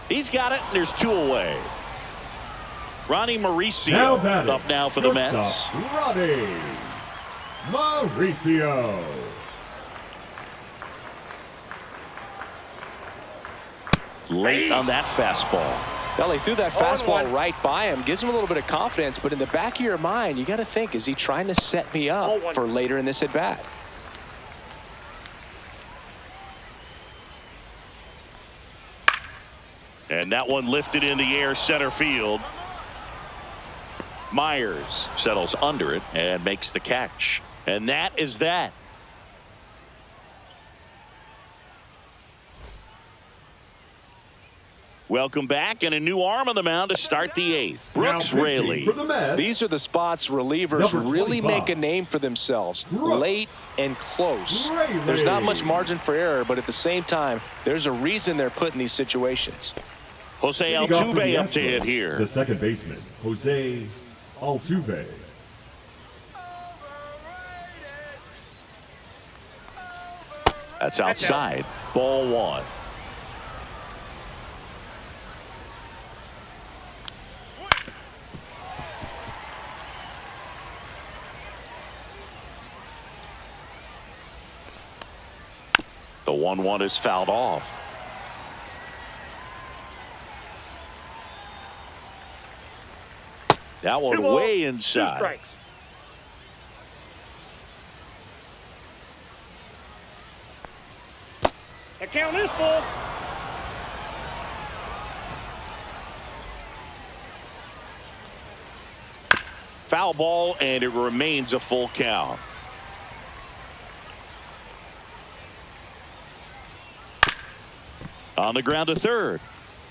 He's got it, and there's 2 away. Ronnie Mauricio up now for the Mets. Ronnie Mauricio. Late on that fastball. Well, he threw that 0-1. fastball right by him. Gives him a little bit of confidence, but in the back of your mind, you got to think, is he trying to set me up 0-1. for later in this at-bat? And that one lifted in the air center field. Myers settles under it and makes the catch. And that is that. Welcome back, and a new arm on the mound to start the 8th. Brooks Now pitching Raley. for the Mets, These are the spots relievers Number really 25. make a name for themselves. Brooks Late and close. Raley. There's not much margin for error, but at the same time, there's a reason they're put in these situations. Jose leading off for the Altuve up to Astros, hit here. The second baseman, Jose Altuve. That's outside. Ball 1. The 1-1 is fouled off. That 2 one balls, way 2 inside. strikes. The count is full. Foul ball, and it remains a full count. On the ground to third.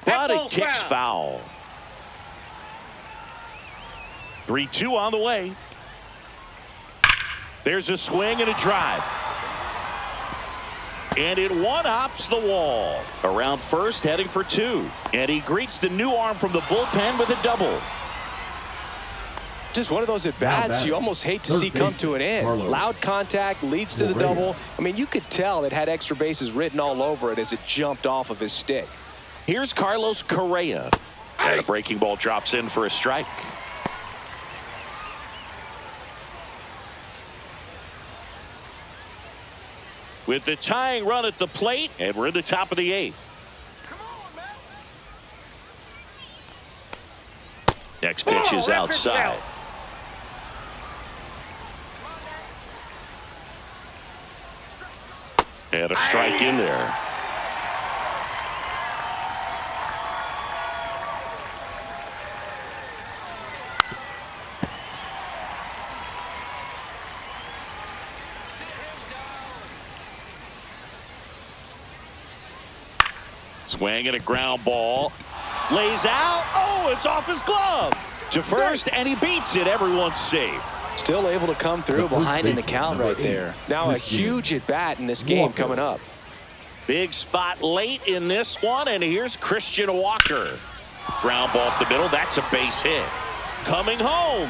But it ball's kicks foul. 3-2 on the way. There's a swing and a drive. And it one-hops the wall. Around first, heading for 2. And he greets the new arm from the bullpen with a double. Just one of those at-bats you almost hate to see come to an end. Loud contact leads to the double. I mean, you could tell it had extra bases written all over it as it jumped off of his stick. Here's Carlos Correa. And a breaking ball drops in for a strike. With the tying run at the plate, and we're in the top of the 8th. Next pitch is outside. And a strike in there. Swing and a ground ball. Lays out. Oh, it's off his glove. To first, and he beats it. Everyone's safe. Still able to come through behind in the count right there. Now a huge at-bat in this game coming up. Big spot late in this one, and here's Christian Walker. Ground ball up the middle. That's a base hit. Coming home.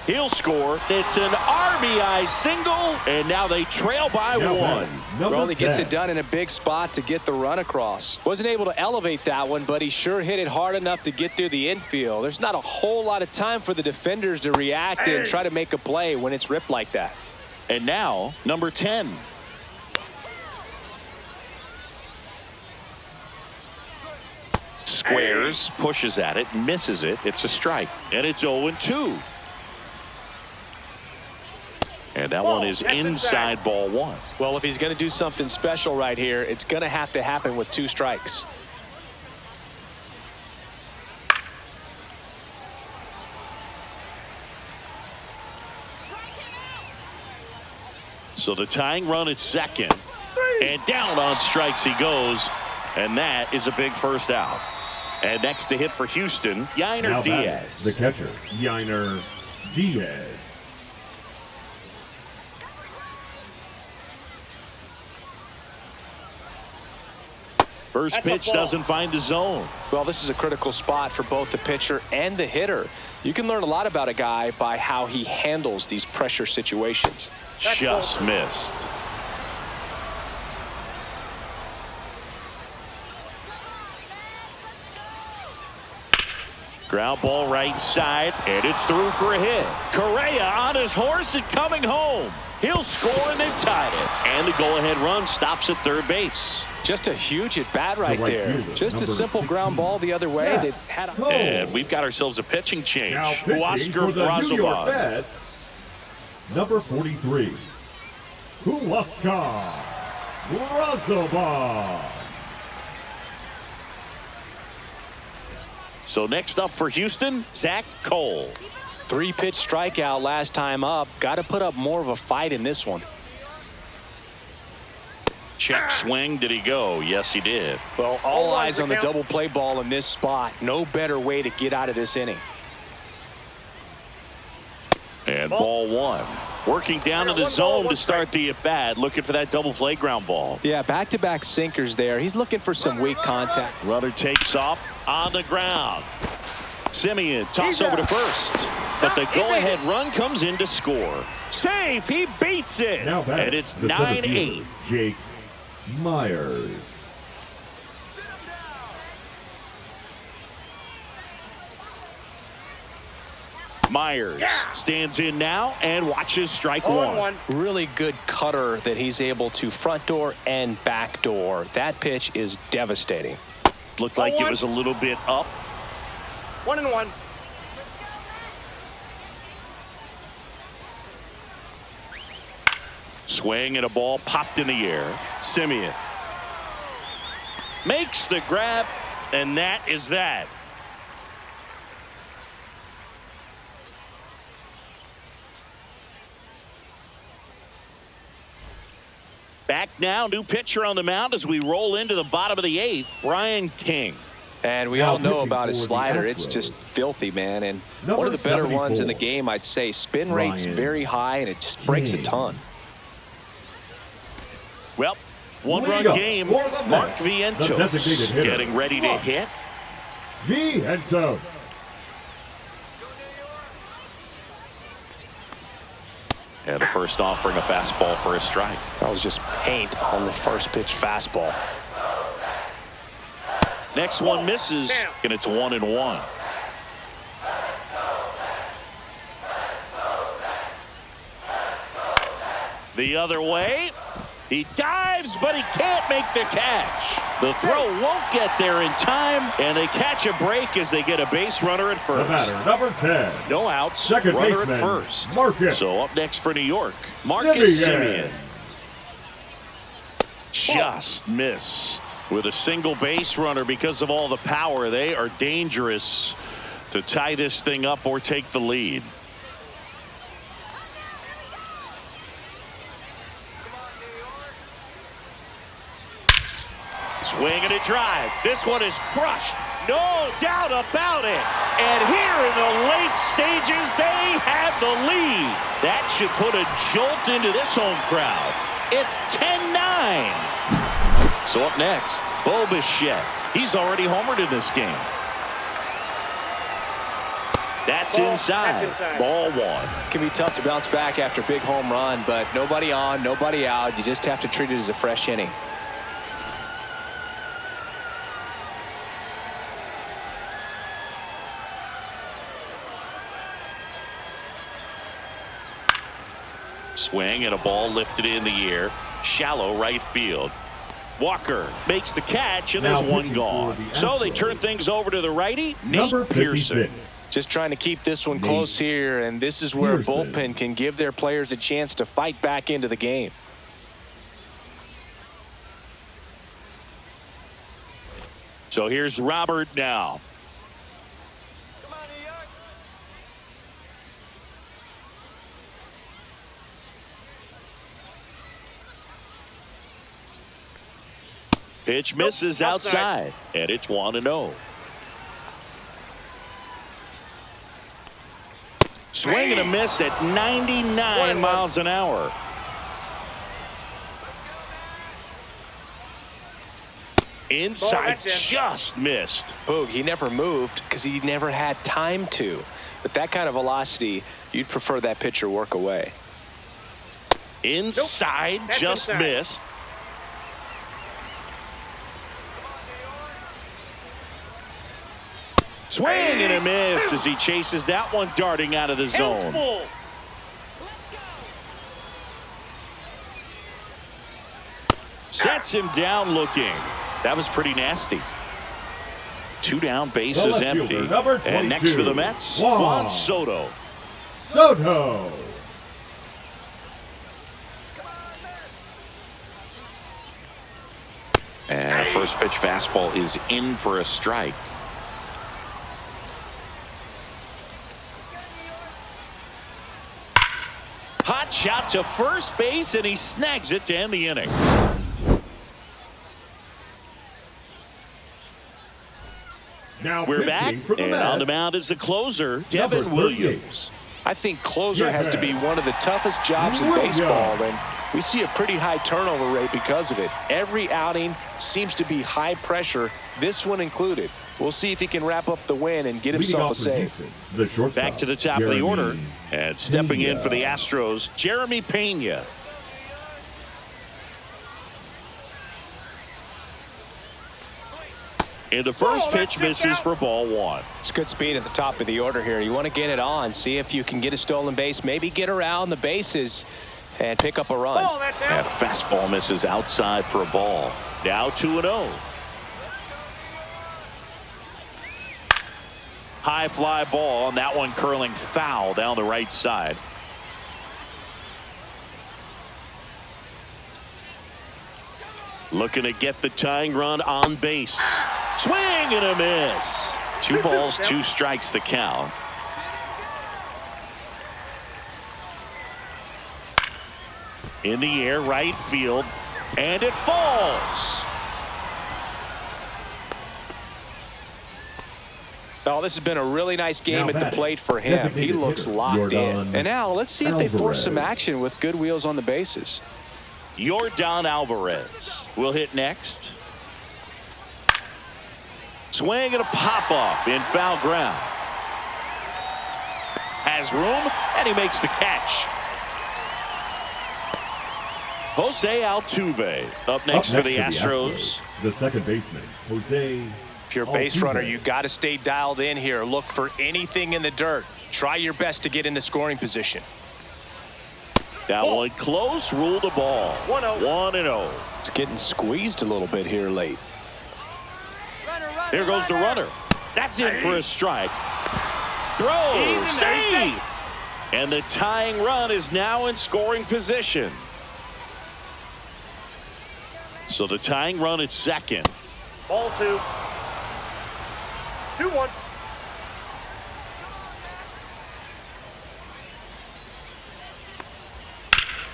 He'll score. It's an RBI single, and now they trail by one. Rowley gets it done in a big spot to get the run across. Wasn't able to elevate that one, but he sure hit it hard enough to get through the infield. There's not a whole lot of time for the defenders to react and try to make a play when it's ripped like that. And now, number 10. Squares, pushes at it, misses it. It's a strike, and it's 0-2. And that one is inside ball 1. Well, if he's going to do something special right here, it's going to have to happen with 2 strikes. So the tying run at second. And down on strikes he goes. And that is a big first out. And next to hit for Houston, Gunnar Diaz. The catcher, Gunnar Diaz. First pitch doesn't find the zone. Well, this is a critical spot for both the pitcher and the hitter. You can learn a lot about a guy by how he handles these pressure situations. Just missed. Ground ball right side, and it's through for a hit. Correa on his horse and coming home. He'll score, and they've tied it. And the go-ahead run stops at third base. Just a huge at-bat right there. Just a simple ground ball the other way. That had a... And we've got ourselves a pitching change. Huascar Brazoban. Number 43. Huascar Brazoban. So next up for Houston, Zach Cole. 3-pitch strikeout last time up. Got to put up more of a fight in this one. Check swing. Did he go? Yes, he did. Well, all eyes on the double play ball in this spot. No better way to get out of this inning. And ball 1. Working down to the zone to start the at-bat. Looking for that double play ground ball. Yeah, back-to-back sinkers there. He's looking for some weak contact. Runner takes off on the ground. Simeon toss over to first. But the go-ahead run comes in to score. Safe. He beats it. And it's 9-8. Jake Myers. Myers stands in now and watches strike one. Really good cutter that he's able to front door and back door. That pitch is devastating. Looked like it was a little bit up. 1-1. Swing and a ball popped in the air. Simeon makes the grab, and that is that. Back now, new pitcher on the mound as we roll into the bottom of the 8th, Brian King. And we all know about his slider. It's just filthy, man. And one of the better ones in the game, I'd say. Spin rate's very high, and it just breaks a ton. Well, one-run game. Mark Vientos getting ready to hit. Vientos. And the first offering a fastball for a strike. That was just paint on the first pitch fastball. Next one misses, and it's 1-1. The other way. He dives, but he can't make the catch. The throw won't get there in time, and they catch a break as they get a base runner at first. The batter, number 10. No outs, Second runner baseman, at first. Marcus. So up next for New York, Marcus Semien. Just missed with a single base runner because of all the power. They are dangerous to tie this thing up or take the lead. Swing and a drive. This one is crushed. No doubt about it. And here in the late stages, they have the lead. That should put a jolt into this home crowd. It's 10-9. So up next, Bo Bichette. He's already homered in this game. That's inside. Ball one. It can be tough to bounce back after a big home run, but nobody on, nobody out. You just have to treat it as a fresh inning. Swing and a ball lifted in the air. Shallow right field. Walker makes the catch, and there's one gone. So they turn things over to the righty, Nate Pearson. Just trying to keep this one close here, and this is where a bullpen can give their players a chance to fight back into the game. So here's Robert now. Come on, New York. Pitch misses outside, and it's 1-0. Swing and a miss at 99 miles an hour. Inside, just missed. Boog, he never moved because he never had time to. But that kind of velocity, you'd prefer that pitcher work away. Inside, just missed. Swing and a miss as he chases that one darting out of the zone. Sets him down looking. That was pretty nasty. 2 down, bases empty. And next for the Mets, Juan Soto. Soto. And first pitch fastball is in for a strike. Hot shot to first base, and he snags it to end the inning. Now we're back, and on the mound is the closer, Devin Williams. I think closer has to be one of the toughest jobs in baseball, and we see a pretty high turnover rate because of it. Every outing seems to be high pressure, this one included. We'll see if he can wrap up the win and get himself a save. Back to the top of the order, and stepping in for the Astros, Jeremy Pena. And the first pitch misses for ball one. It's good speed at the top of the order here. You want to get it on, see if you can get a stolen base, maybe get around the bases and pick up a run. And a fastball misses outside for a ball. Now 2-0. High fly ball, and that one curling foul down the right side. Looking to get the tying run on base. Swing and a miss. 2 balls, 2 strikes the count. In the air, right field, and it falls. Oh, this has been a really nice game at the plate for him. He looks locked in. And now let's see if they force some action with good wheels on the bases. Yordan Alvarez will hit next. Swing and a pop-up in foul ground. Has room, and he makes the catch. Jose Altuve up next for the Astros. The second baseman, Jose. If you're a base runner, you got to stay dialed in here. Look for anything in the dirt. Try your best to get into scoring position. That one close, ruled the ball. 1-0. It's getting squeezed a little bit here late. Here goes the runner. That's in for a strike. Throw, save. And the tying run is now in scoring position. So the tying run at second. Ball 2. 2-1.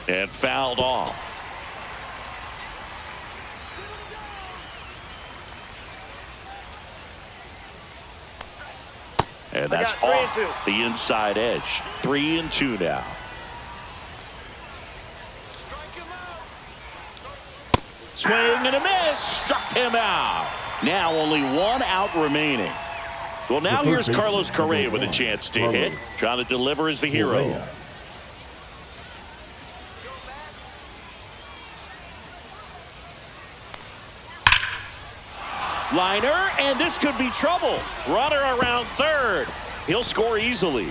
And fouled off. And that's off the inside edge. 3-2 now. Swing and a miss. Struck him out. Now only 1 out remaining. Well, now here's Carlos Correa with a chance to hit. Trying to deliver as the hero. Liner, and this could be trouble. Runner around third. He'll score easily.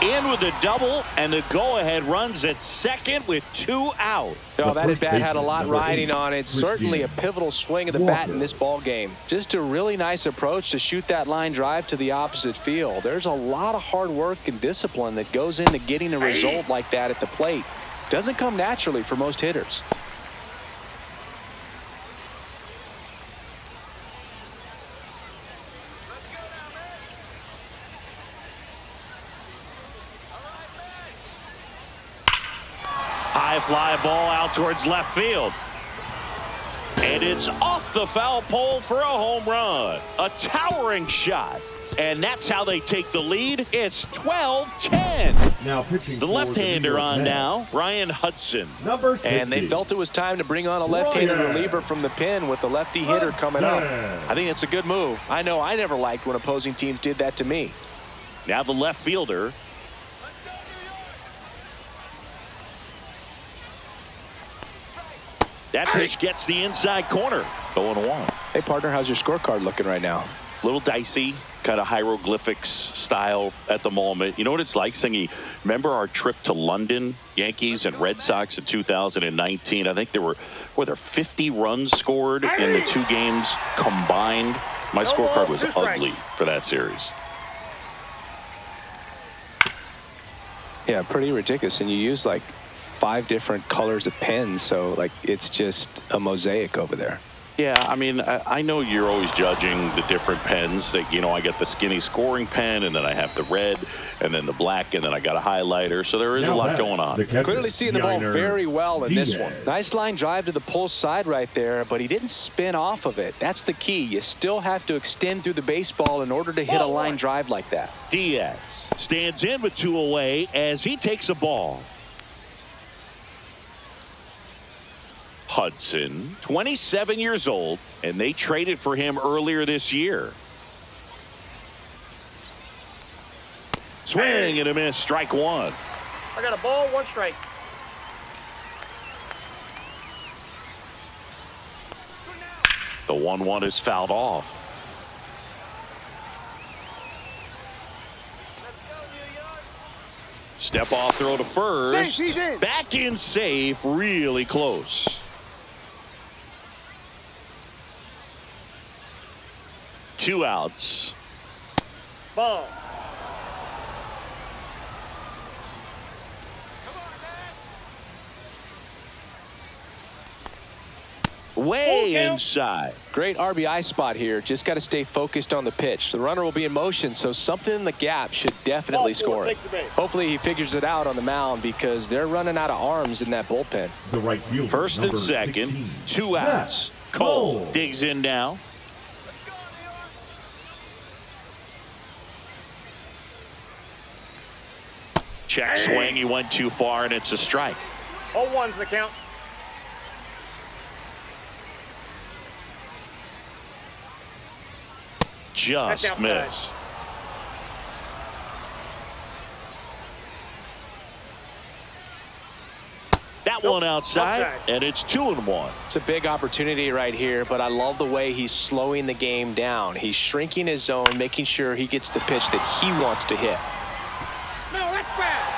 In with a double, and the go-ahead runs at second with 2 out. Oh, that at-bat had a lot riding on it. Certainly a pivotal swing of the bat in this ball game. Just a really nice approach to shoot that line drive to the opposite field. There's a lot of hard work and discipline that goes into getting a result like that at the plate. Doesn't come naturally for most hitters. High fly ball out towards left field. And it's off the foul pole for a home run. A towering shot. And that's how they take the lead. It's 12-10. Now pitching the left-hander on now, Ryan Hudson. Number 60. And they felt it was time to bring on a left-handed reliever from the pen with the lefty hitter coming up. I think it's a good move. I know I never liked when opposing teams did that to me. Now the left fielder. That pitch gets the inside corner. 0-1. Hey, partner, how's your scorecard looking right now? Little dicey, kind of hieroglyphics style at the moment. You know what it's like, Singy? Remember our trip to London, Yankees and Red Sox in 2019? I think were there 50 runs scored in the 2 games combined? My scorecard was ugly for that series. Yeah, pretty ridiculous. And you use like 5 different colors of pens, so like it's just a mosaic over there. Yeah, I mean, I know you're always judging the different pens. That, you know, I got the skinny scoring pen, and then I have the red, and then the black, and then I got a highlighter. So there is a lot going on. Clearly seeing the ball very well in this one. Nice line drive to the pull side right there, but he didn't spin off of it. That's the key. You still have to extend through the baseball in order to hit a line drive like that. Diaz stands in with 2 away as he takes a ball. Hudson, 27 years old, and they traded for him earlier this year. Swing and a miss, strike 1. I got a ball, 1 strike. The 1-1 is fouled off. Step off throw to first. Back in safe, really close. Two outs. Ball. Way inside. Great RBI spot here. Just got to stay focused on the pitch. The runner will be in motion, so something in the gap should definitely score it. Hopefully he figures it out on the mound because they're running out of arms in that bullpen. The right fielder, first and second, 16. 2 outs. Cole digs in now. Check swing. He went too far, and it's a strike. 0-1's the count. Just missed. That that one outside, and it's 2-1. It's a big opportunity right here, but I love the way he's slowing the game down. He's shrinking his zone, making sure he gets the pitch that he wants to hit. No, that's bad.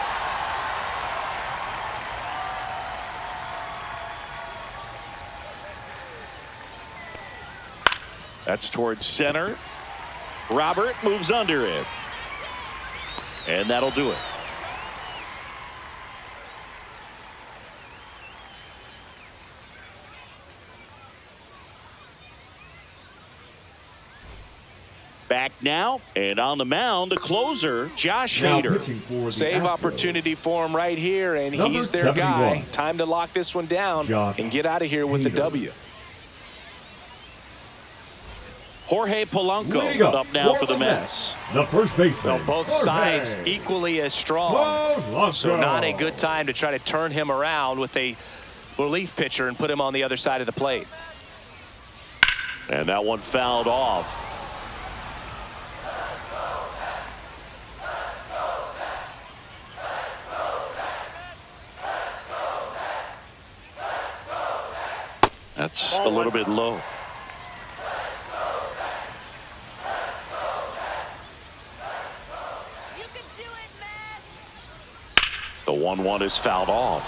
That's towards center. Robert moves under it. And that'll do it. Back now, and on the mound, the closer, Josh Hader. Save opportunity for him right here, and Number he's their 71. guy. Time to lock this one down and get out of here with the W. Jorge Polanco up now for the Mets. The first baseman. Well, both sides equally as strong. So not a good time to try to turn him around with a relief pitcher and put him on the other side of the plate. And that one fouled off. That's a little bit low. The 1-1 is fouled off.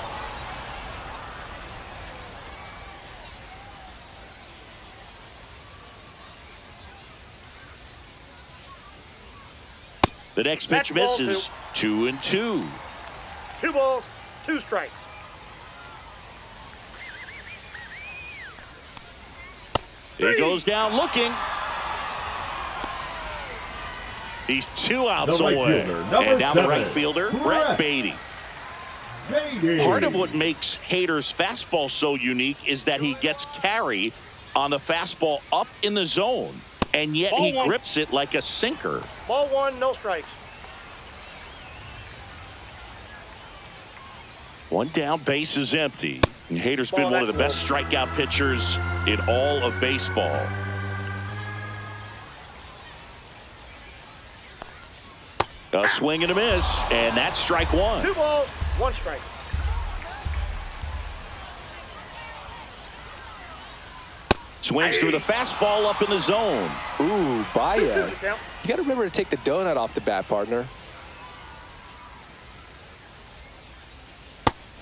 The next pitch misses. 2-2. 2 balls, 2 strikes. He goes down looking. He's 2 outs away. And now the right fielder, Brett Beatty. Part of what makes Hader's fastball so unique is that he gets carry on the fastball up in the zone, and yet he grips it like a sinker. Ball 1, no strikes. 1 down, base is empty. And Hader's been one of the best strikeout pitchers in all of baseball. A swing and a miss, and that's strike 1. 2 balls, 1 strike. Swings through the fastball up in the zone. Ooh, Baez. 2-2 the count. You got to remember to take the donut off the bat, partner.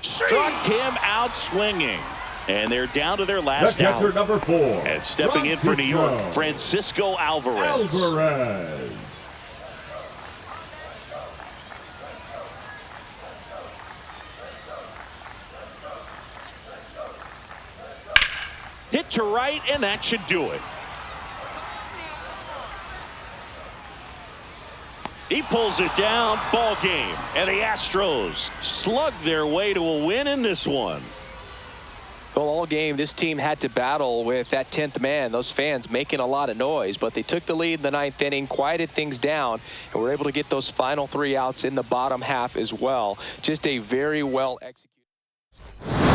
Struck him out swinging. And they're down to their last out. Number 4. And stepping in for New York, Francisco Alvarez. Hit to right, and that should do it. He pulls it down, ball game. And the Astros slug their way to a win in this one. Well, all game, this team had to battle with that 10th man. Those fans making a lot of noise, but they took the lead in the 9th inning, quieted things down, and were able to get those final 3 outs in the bottom half as well. Just a very well executed.